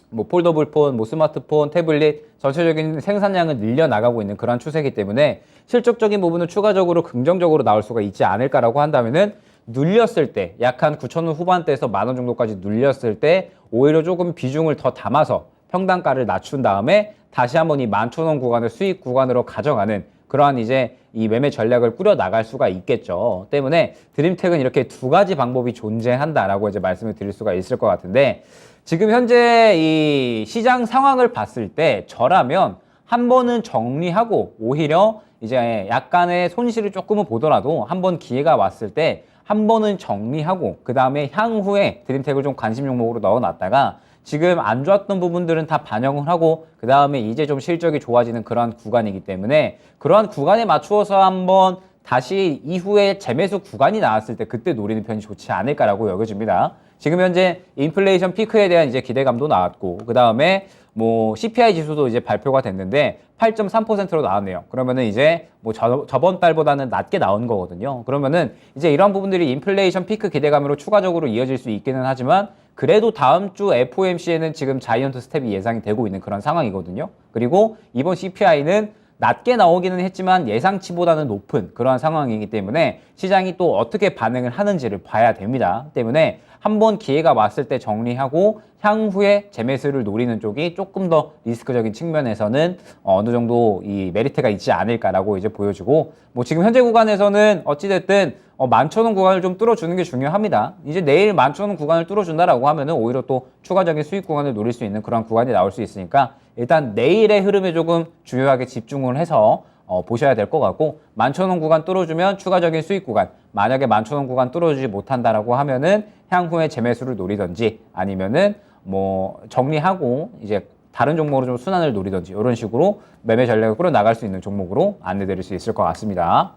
뭐 폴더블 폰, 뭐 스마트폰, 태블릿 전체적인 생산량을 늘려나가고 있는 그런 추세이기 때문에 실적적인 부분은 추가적으로 긍정적으로 나올 수가 있지 않을까라고 한다면은 눌렸을 때 약한 9,000원 후반대에서 10,000원 정도까지 눌렸을 때 오히려 조금 비중을 더 담아서 평단가를 낮춘 다음에 다시 한번 이 11,000원 구간을 수익 구간으로 가져가는 그러한 이제 이 매매 전략을 꾸려 나갈 수가 있겠죠. 때문에 드림텍은 이렇게 두 가지 방법이 존재한다라고 이제 말씀을 드릴 수가 있을 것 같은데 지금 현재 이 시장 상황을 봤을 때 저라면 한 번은 정리하고 오히려 이제 약간의 손실을 조금은 보더라도 한 번 기회가 왔을 때 한 번은 정리하고 그 다음에 향후에 드림텍을 좀 관심 종목으로 넣어놨다가 지금 안 좋았던 부분들은 다 반영을 하고 그 다음에 이제 좀 실적이 좋아지는 그러한 구간이기 때문에 그러한 구간에 맞추어서 한번 다시 이후에 재매수 구간이 나왔을 때 그때 노리는 편이 좋지 않을까라고 여겨집니다. 지금 현재 인플레이션 피크에 대한 이제 기대감도 나왔고 그 다음에 뭐 CPI 지수도 이제 발표가 됐는데 8.3%로 나왔네요. 그러면은 이제 뭐 저번 달보다는 낮게 나온 거거든요. 그러면은 이제 이런 부분들이 인플레이션 피크 기대감으로 추가적으로 이어질 수 있기는 하지만 그래도 다음 주 FOMC에는 지금 자이언트 스텝이 예상이 되고 있는 그런 상황이거든요. 그리고 이번 CPI는 낮게 나오기는 했지만 예상치보다는 높은 그러한 상황이기 때문에 시장이 또 어떻게 반응을 하는지를 봐야 됩니다. 때문에 한번 기회가 왔을 때 정리하고 향후에 재매수를 노리는 쪽이 조금 더 리스크적인 측면에서는 어느 정도 이 메리트가 있지 않을까라고 이제 보여지고 뭐 지금 현재 구간에서는 어찌됐든 11,000원 구간을 좀 뚫어주는 게 중요합니다. 이제 내일 11,000원 구간을 뚫어준다라고 하면은 오히려 또 추가적인 수익 구간을 노릴 수 있는 그런 구간이 나올 수 있으니까 일단 내일의 흐름에 조금 중요하게 집중을 해서 보셔야 될 것 같고 11,000원 구간 뚫어주면 추가적인 수익 구간 만약에 11,000원 구간 뚫어주지 못한다라고 하면은 향후에 재매수를 노리든지 아니면은 뭐 정리하고 이제 다른 종목으로 좀 순환을 노리든지 이런 식으로 매매 전략을 끌어나갈 수 있는 종목으로 안내드릴 수 있을 것 같습니다.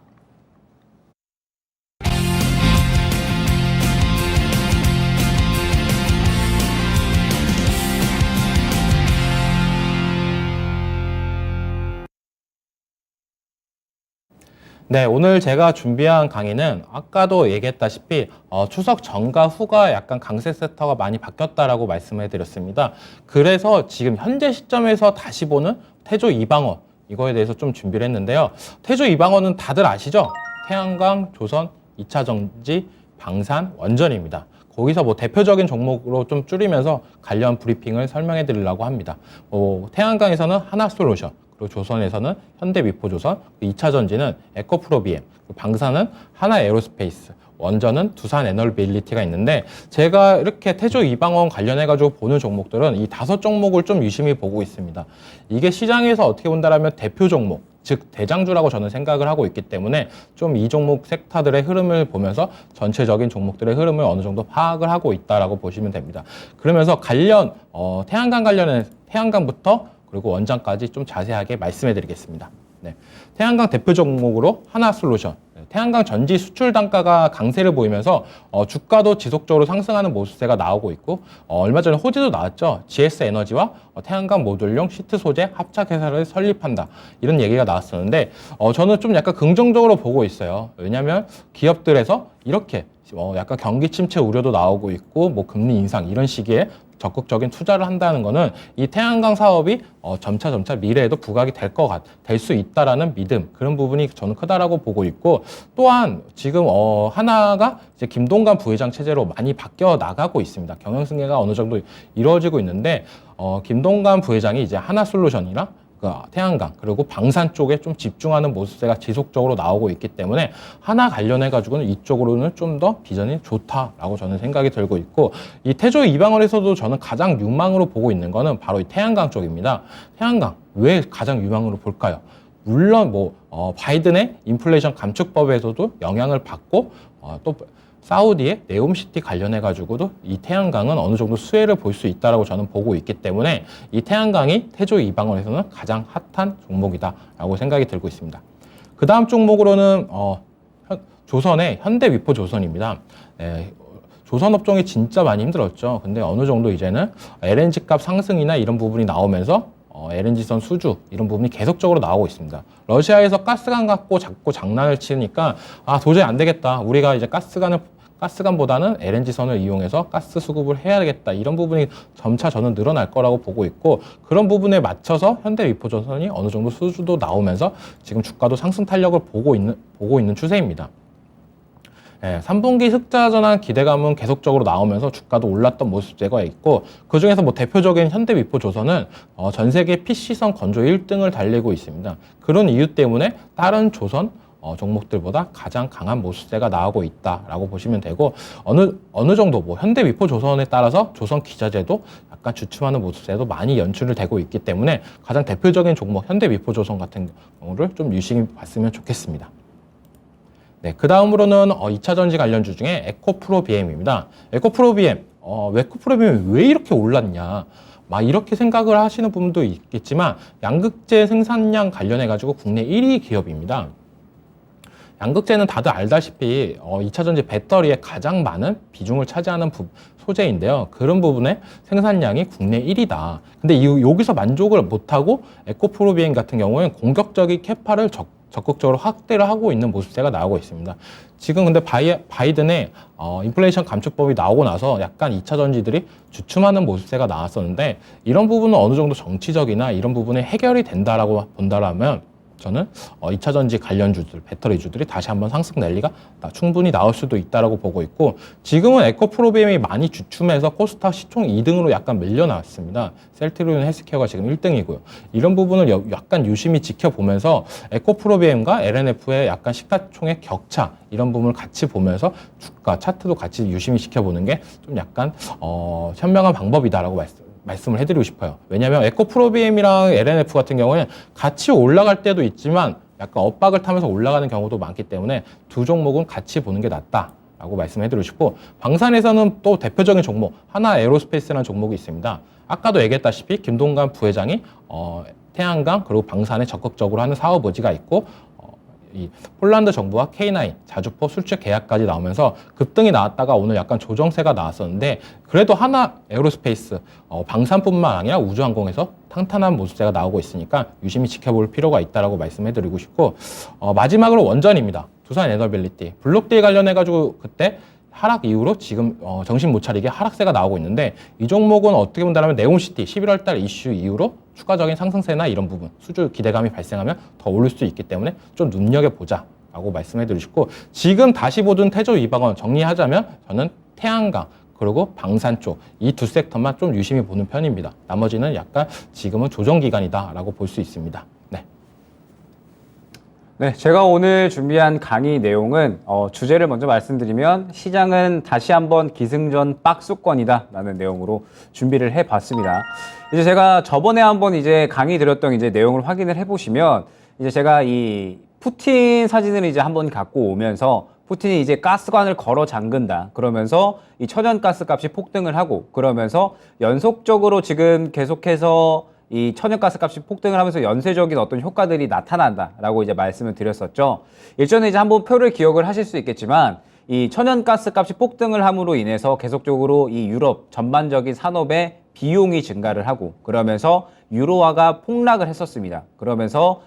네, 오늘 제가 준비한 강의는 아까도 얘기했다시피 추석 전과 후가 약간 강세 섹터가 많이 바뀌었다라고 말씀을 해드렸습니다. 그래서 지금 현재 시점에서 다시 보는 태조 이방원 이거에 대해서 좀 준비를 했는데요. 태조 이방원은 다들 아시죠? 태양광, 조선, 2차전지, 방산, 원전입니다. 거기서 뭐 대표적인 종목으로 좀 줄이면서 관련 브리핑을 설명해 드리려고 합니다. 태양광에서는 하나솔루션, 그리고 조선에서는 현대미포조선, 2차전지는 에코프로비엠, 방산은 하나에어로스페이스, 원전은 두산에너빌리티가 있는데 제가 이렇게 태조 이방원 관련해가지고 보는 종목들은 이 5종목을 좀 유심히 보고 있습니다. 이게 시장에서 어떻게 본다라면 대표 종목, 즉 대장주라고 저는 생각을 하고 있기 때문에 좀 이 종목 섹터들의 흐름을 보면서 전체적인 종목들의 흐름을 어느 정도 파악을 하고 있다라고 보시면 됩니다. 그러면서 관련 태양광 관련해 태양광부터 그리고 원전까지 좀 자세하게 말씀해 드리겠습니다. 네. 태양광 대표 종목으로 하나솔루션. 태양광 전지 수출 단가가 강세를 보이면서 주가도 지속적으로 상승하는 모습세가 나오고 있고 얼마 전에 호재도 나왔죠. GS에너지와 태양광 모듈용 시트 소재 합작 회사를 설립한다. 이런 얘기가 나왔었는데 저는 좀 약간 긍정적으로 보고 있어요. 왜냐하면 기업들에서 이렇게 약간 경기 침체 우려도 나오고 있고 뭐 금리 인상 이런 시기에 적극적인 투자를 한다는 거는 이 태양광 사업이 점차 미래에도 부각이 될 수 있다라는 믿음 그런 부분이 저는 크다라고 보고 있고 또한 지금 하나가 이제 김동관 부회장 체제로 많이 바뀌어 나가고 있습니다. 경영 승계가 어느 정도 이루어지고 있는데 김동관 부회장이 이제 하나솔루션이랑 태양광 그리고 방산 쪽에 좀 집중하는 모습세가 지속적으로 나오고 있기 때문에 하나 관련해 가지고는 이쪽으로는 좀 더 비전이 좋다라고 저는 생각이 들고 있고 이 태조 이방원에서도 저는 가장 유망으로 보고 있는 거는 바로 이 태양광 쪽입니다. 태양광 왜 가장 유망으로 볼까요? 물론 바이든의 인플레이션 감축법에서도 영향을 받고 또 사우디의 네옴시티 관련해 가지고도 이 태양광은 어느 정도 수혜를 볼 수 있다라고 저는 보고 있기 때문에 이 태양광이 태조 이방원에서는 가장 핫한 종목이다라고 생각이 들고 있습니다. 그 다음 종목으로는 조선의 현대미포조선입니다. 조선 업종이 진짜 많이 힘들었죠. 근데 어느 정도 이제는 LNG 값 상승이나 이런 부분이 나오면서 LNG선 수주 이런 부분이 계속적으로 나오고 있습니다. 러시아에서 가스관 갖고 자꾸 장난을 치니까 도저히 안 되겠다. 우리가 이제 가스관보다는 LNG선을 이용해서 가스 수급을 해야 되겠다. 이런 부분이 점차 저는 늘어날 거라고 보고 있고 그런 부분에 맞춰서 현대미포조선이 어느 정도 수주도 나오면서 지금 주가도 상승 탄력을 보고 있는 추세입니다. 3분기 흑자 전환 기대감은 계속적으로 나오면서 주가도 올랐던 모습제가 있고 그중에서 대표적인 현대미포조선은 전 세계 PC선 건조 1등을 달리고 있습니다. 그런 이유 때문에 다른 조선 종목들보다 가장 강한 모습세가 나오고 있다라고 보시면 되고 어느 정도 뭐 현대미포조선에 따라서 조선기자재도 약간 주춤하는 모습세도 많이 연출을 되고 있기 때문에 가장 대표적인 종목 현대미포조선 같은 경우를 좀 유심히 봤으면 좋겠습니다. 네, 그 다음으로는 2차 전지 관련주 중에 에코프로비엠입니다. 에코프로비엠 왜 이렇게 올랐냐? 막 이렇게 생각을 하시는 분도 있겠지만 양극재 생산량 관련해 가지고 국내 1위 기업입니다. 양극재는 다들 알다시피 2차 전지 배터리에 가장 많은 비중을 차지하는 소재인데요. 그런 부분에 생산량이 국내 1위다. 근데 여기서 만족을 못하고 에코프로비엠 같은 경우에는 공격적인 캐파를 적극적으로 확대를 하고 있는 모습세가 나오고 있습니다. 지금 근데 바이든의 인플레이션 감축법이 나오고 나서 약간 2차 전지들이 주춤하는 모습세가 나왔었는데 이런 부분은 어느 정도 정치적이나 이런 부분에 해결이 된다라고 본다라면 저는 2차 전지 관련주들, 배터리주들이 다시 한번 상승 랠리가 충분히 나올 수도 있다라고 보고 있고 지금은 에코프로비엠이 많이 주춤해서 코스닥 시총 2등으로 약간 밀려나왔습니다. 셀트리온 헬스케어가 지금 1등이고요. 이런 부분을 약간 유심히 지켜보면서 에코프로비엠과 LNF의 약간 시가총액 격차 이런 부분을 같이 보면서 주가 차트도 같이 유심히 지켜보는 게 좀 약간 현명한 방법이다라고 말씀을 해드리고 싶어요. 왜냐하면 에코프로비엠이랑 LNF 같은 경우는 같이 올라갈 때도 있지만 약간 엇박을 타면서 올라가는 경우도 많기 때문에 두 종목은 같이 보는 게 낫다라고 말씀해드리고 싶고 방산에서는 또 대표적인 종목 하나 에어로스페이스라는 종목이 있습니다. 아까도 얘기했다시피 김동관 부회장이 태양광 그리고 방산에 적극적으로 하는 사업 의지가 있고 이 폴란드 정부와 K9 자주포 수출 계약까지 나오면서 급등이 나왔다가 오늘 약간 조정세가 나왔었는데 그래도 하나 에어로스페이스 방산뿐만 아니라 우주항공에서 탄탄한 모습세가 나오고 있으니까 유심히 지켜볼 필요가 있다라고 말씀해드리고 싶고 마지막으로 원전입니다. 두산 에너빌리티 블록딜 관련해가지고 그때 하락 이후로 지금 정신 못 차리게 하락세가 나오고 있는데 이 종목은 어떻게 본다면 네온시티 11월 달 이슈 이후로 추가적인 상승세나 이런 부분 수주 기대감이 발생하면 더 오를 수 있기 때문에 좀 눈여겨보자 라고 말씀해 드리고 지금 다시 보던 태조 이방원 정리하자면 저는 태양광 그리고 방산 쪽 이 두 섹터만 좀 유심히 보는 편입니다. 나머지는 약간 지금은 조정 기간이다 라고 볼 수 있습니다. 네, 제가 오늘 준비한 강의 내용은 주제를 먼저 말씀드리면 시장은 다시 한번 기승전 박수권이다 라는 내용으로 준비를 해봤습니다. 이제 제가 저번에 한번 이제 강의 드렸던 이제 내용을 확인을 해보시면 이제 제가 이 푸틴 사진을 이제 한번 갖고 오면서 푸틴이 이제 가스관을 걸어 잠근다 그러면서 이 천연가스 값이 폭등을 하고 그러면서 연속적으로 지금 계속해서 이 천연가스 값이 폭등을 하면서 연쇄적인 어떤 효과들이 나타난다라고 이제 말씀을 드렸었죠. 일전에 이제 한번 표를 기억을 하실 수 있겠지만 이 천연가스 값이 폭등을 함으로 인해서 계속적으로 이 유럽 전반적인 산업의 비용이 증가를 하고 그러면서 유로화가 폭락을 했었습니다. 그러면서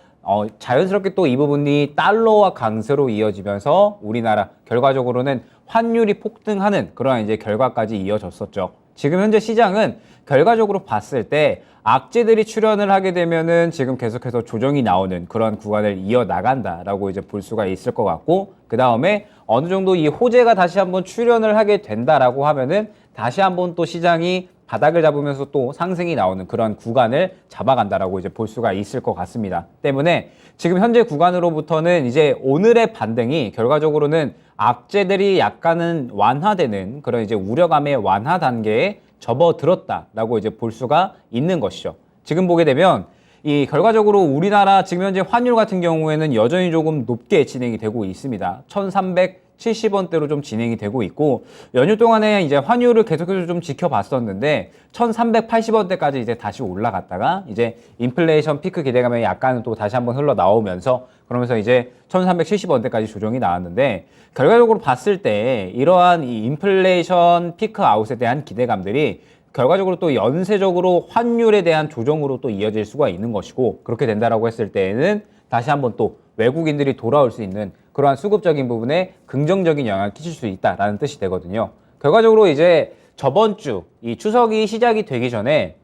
자연스럽게 또 이 부분이 달러와 강세로 이어지면서 우리나라 결과적으로는 환율이 폭등하는 그러한 이제 결과까지 이어졌었죠. 지금 현재 시장은 결과적으로 봤을 때 악재들이 출현을 하게 되면은 지금 계속해서 조정이 나오는 그런 구간을 이어나간다라고 이제 볼 수가 있을 것 같고 그 다음에 어느 정도 이 호재가 다시 한번 출현을 하게 된다라고 하면은 다시 한번 또 시장이 바닥을 잡으면서 또 상승이 나오는 그런 구간을 잡아간다라고 이제 볼 수가 있을 것 같습니다. 때문에 지금 현재 구간으로부터는 이제 오늘의 반등이 결과적으로는 악재들이 약간은 완화되는 그런 이제 우려감의 완화 단계에 접어들었다라고 이제 볼 수가 있는 것이죠. 지금 보게 되면 이 결과적으로 우리나라 지금 현재 환율 같은 경우에는 여전히 조금 높게 진행이 되고 있습니다. 1,370원대로 좀 진행이 되고 있고 연휴 동안에 이제 환율을 계속해서 좀 지켜봤었는데 1,380원대까지 이제 다시 올라갔다가 이제 인플레이션 피크 기대감에 약간 또 다시 한번 흘러 나오면서 그러면서 이제 1,370원대까지 조정이 나왔는데 결과적으로 봤을 때 이러한 이 인플레이션 피크 아웃에 대한 기대감들이 결과적으로 또 연쇄적으로 환율에 대한 조정으로 또 이어질 수가 있는 것이고 그렇게 된다라고 했을 때에는 다시 한번 또 외국인들이 돌아올 수 있는 그러한 수급적인 부분에 긍정적인 영향을 끼칠 수 있다라는 뜻이 되거든요. 결과적으로 이제 저번 주 이 추석이 시작이 되기 전에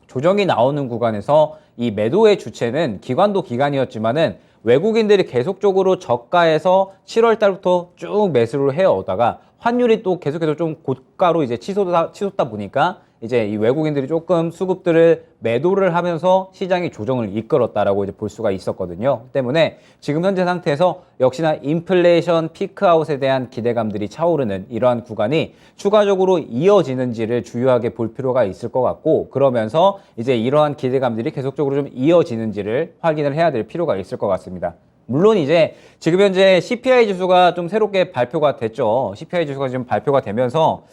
조정이 나오는 구간에서 이 매도의 주체는 기관도 기간이었지만은 외국인들이 계속적으로 저가에서 7월 달부터 쭉 매수를 해오다가 환율이 또 계속해서 좀 고가로 이제 치솟다 보니까 이제 이 외국인들이 조금 수급들을 매도를 하면서 시장이 조정을 이끌었다라고 이제 볼 수가 있었거든요. 때문에 지금 현재 상태에서 역시나 인플레이션 피크아웃에 대한 기대감들이 차오르는 이러한 구간이 추가적으로 이어지는지를 주요하게 볼 필요가 있을 것 같고, 그러면서 이제 이러한 기대감들이 계속적으로 좀 이어지는지를 확인을 해야 될 필요가 있을 것 같습니다. 물론 이제 지금 현재 CPI 지수가 좀 새롭게 발표가 됐죠. CPI 지수가 지금 발표가 되면서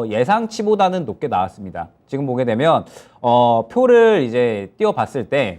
예상치보다는 높게 나왔습니다. 지금 보게 되면 표를 이제 띄워봤을 때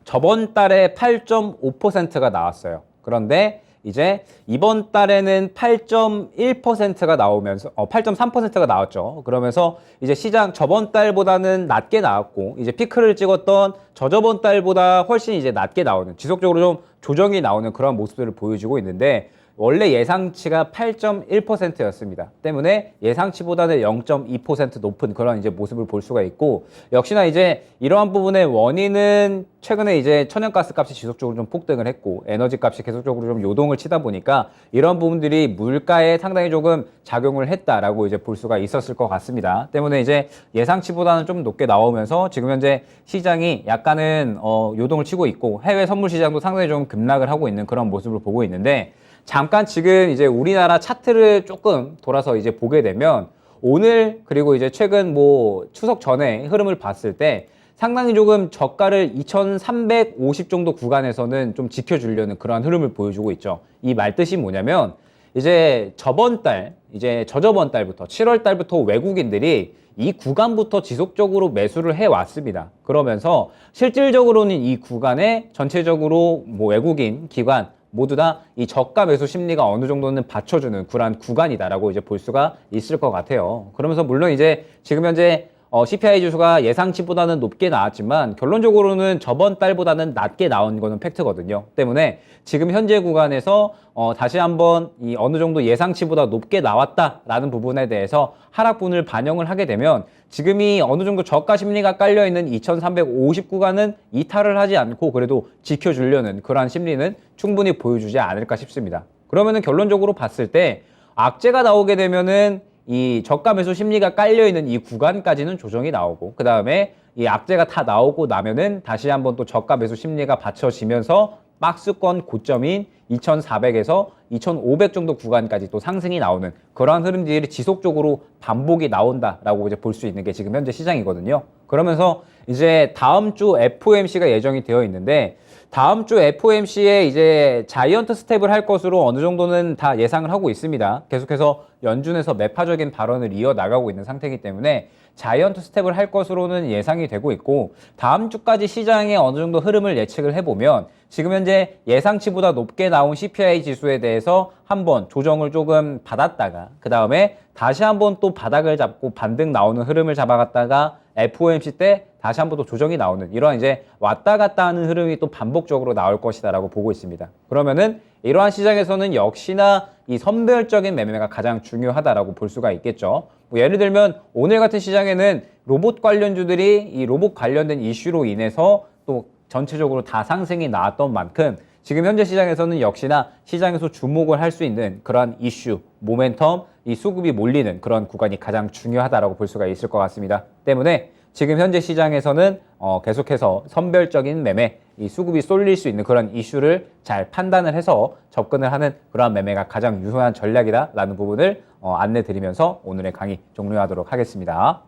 저번 달에 8.5%가 나왔어요. 그런데 이제 이번 달에는 8.1%가 나오면서 8.3%가 나왔죠. 그러면서 이제 시장 저번 달보다는 낮게 나왔고, 이제 피크를 찍었던 저저번 달보다 훨씬 이제 낮게 나오는, 지속적으로 좀 조정이 나오는 그런 모습들을 보여주고 있는데, 원래 예상치가 8.1%였습니다. 때문에 예상치보다는 0.2% 높은 그런 이제 모습을 볼 수가 있고, 역시나 이제 이러한 부분의 원인은 최근에 이제 천연가스 값이 지속적으로 좀 폭등을 했고, 에너지 값이 계속적으로 좀 요동을 치다 보니까 이런 부분들이 물가에 상당히 조금 작용을 했다라고 이제 볼 수가 있었을 것 같습니다. 때문에 이제 예상치보다는 좀 높게 나오면서 지금 현재 시장이 약간은 요동을 치고 있고, 해외 선물 시장도 상당히 좀 급락을 하고 있는 그런 모습을 보고 있는데, 잠깐 지금 이제 우리나라 차트를 조금 돌아서 이제 보게 되면, 오늘 그리고 이제 최근 뭐 추석 전에 흐름을 봤을 때 상당히 조금 저가를 2350 정도 구간에서는 좀 지켜주려는 그러한 흐름을 보여주고 있죠. 이 말뜻이 뭐냐면, 이제 저번 달, 이제 저저번 달부터 7월 달부터 외국인들이 이 구간부터 지속적으로 매수를 해왔습니다. 그러면서 실질적으로는 이 구간에 전체적으로 뭐 외국인 기관 모두 다 이 저가 매수 심리가 어느 정도는 받쳐주는 그러한 구간이다라고 이제 볼 수가 있을 것 같아요. 그러면서 물론 이제 지금 현재 CPI 지수가 예상치보다는 높게 나왔지만 결론적으로는 저번 달보다는 낮게 나온 거는 팩트거든요. 때문에 지금 현재 구간에서 다시 한번 이 어느 정도 예상치보다 높게 나왔다라는 부분에 대해서 하락분을 반영을 하게 되면, 지금이 어느 정도 저가 심리가 깔려있는 2350 구간은 이탈을 하지 않고 그래도 지켜주려는 그러한 심리는 충분히 보여주지 않을까 싶습니다. 그러면은 결론적으로 봤을 때 악재가 나오게 되면은 이 저가 매수 심리가 깔려있는 이 구간까지는 조정이 나오고, 그 다음에 이 악재가 다 나오고 나면은 다시 한번 또 저가 매수 심리가 받쳐지면서 박스권 고점인 2400에서 2500 정도 구간까지 또 상승이 나오는 그러한 흐름들이 지속적으로 반복이 나온다라고 이제 볼 수 있는 게 지금 현재 시장이거든요. 그러면서 이제 다음 주 FOMC가 예정이 되어 있는데, 다음 주 FOMC에 이제 자이언트 스텝을 할 것으로 어느 정도는 다 예상을 하고 있습니다. 계속해서 연준에서 매파적인 발언을 이어나가고 있는 상태이기 때문에 자이언트 스텝을 할 것으로는 예상이 되고 있고, 다음 주까지 시장의 어느 정도 흐름을 예측을 해보면 지금 현재 예상치보다 높게 나온 CPI 지수에 대해서 한번 조정을 조금 받았다가 그 다음에 다시 한번 또 바닥을 잡고 반등 나오는 흐름을 잡아갔다가 FOMC 때 다시 한번 또 조정이 나오는 이러한 이제 왔다 갔다 하는 흐름이 또 반복적으로 나올 것이다라고 보고 있습니다. 그러면은 이러한 시장에서는 역시나 이 선별적인 매매가 가장 중요하다라고 볼 수가 있겠죠. 뭐 예를 들면 오늘 같은 시장에는 로봇 관련주들이 이 로봇 관련된 이슈로 인해서 또 전체적으로 다 상승이 나왔던 만큼 지금 현재 시장에서는 역시나 시장에서 주목을 할 수 있는 그러한 이슈, 모멘텀, 이 수급이 몰리는 그런 구간이 가장 중요하다라고 볼 수가 있을 것 같습니다. 때문에 지금 현재 시장에서는 계속해서 선별적인 매매, 이 수급이 쏠릴 수 있는 그런 이슈를 잘 판단을 해서 접근을 하는 그러한 매매가 가장 유효한 전략이다라는 부분을 안내 드리면서 오늘의 강의 종료하도록 하겠습니다.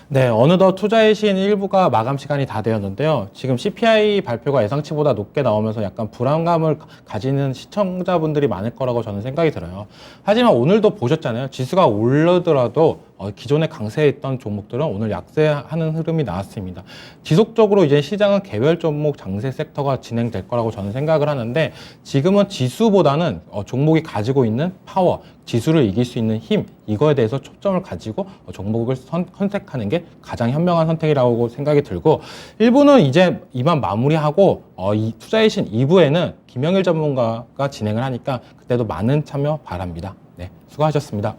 네, 어느덧 투자의 신 1부가 마감 시간이 다 되었는데요. 지금 CPI 발표가 예상치보다 높게 나오면서 약간 불안감을 가지는 시청자분들이 많을 거라고 저는 생각이 들어요. 하지만 오늘도 보셨잖아요. 지수가 오르더라도 기존에 강세했던 종목들은 오늘 약세하는 흐름이 나왔습니다. 지속적으로 이제 시장은 개별 종목 장세 섹터가 진행될 거라고 저는 생각을 하는데, 지금은 지수보다는 종목이 가지고 있는 파워, 지수를 이길 수 있는 힘, 이거에 대해서 초점을 가지고 종목을 선택하는 게 가장 현명한 선택이라고 생각이 들고, 1부는 이제 이만 마무리하고 이 투자의 신 2부에는 김영일 전문가가 진행을 하니까 그때도 많은 참여 바랍니다. 네, 수고하셨습니다.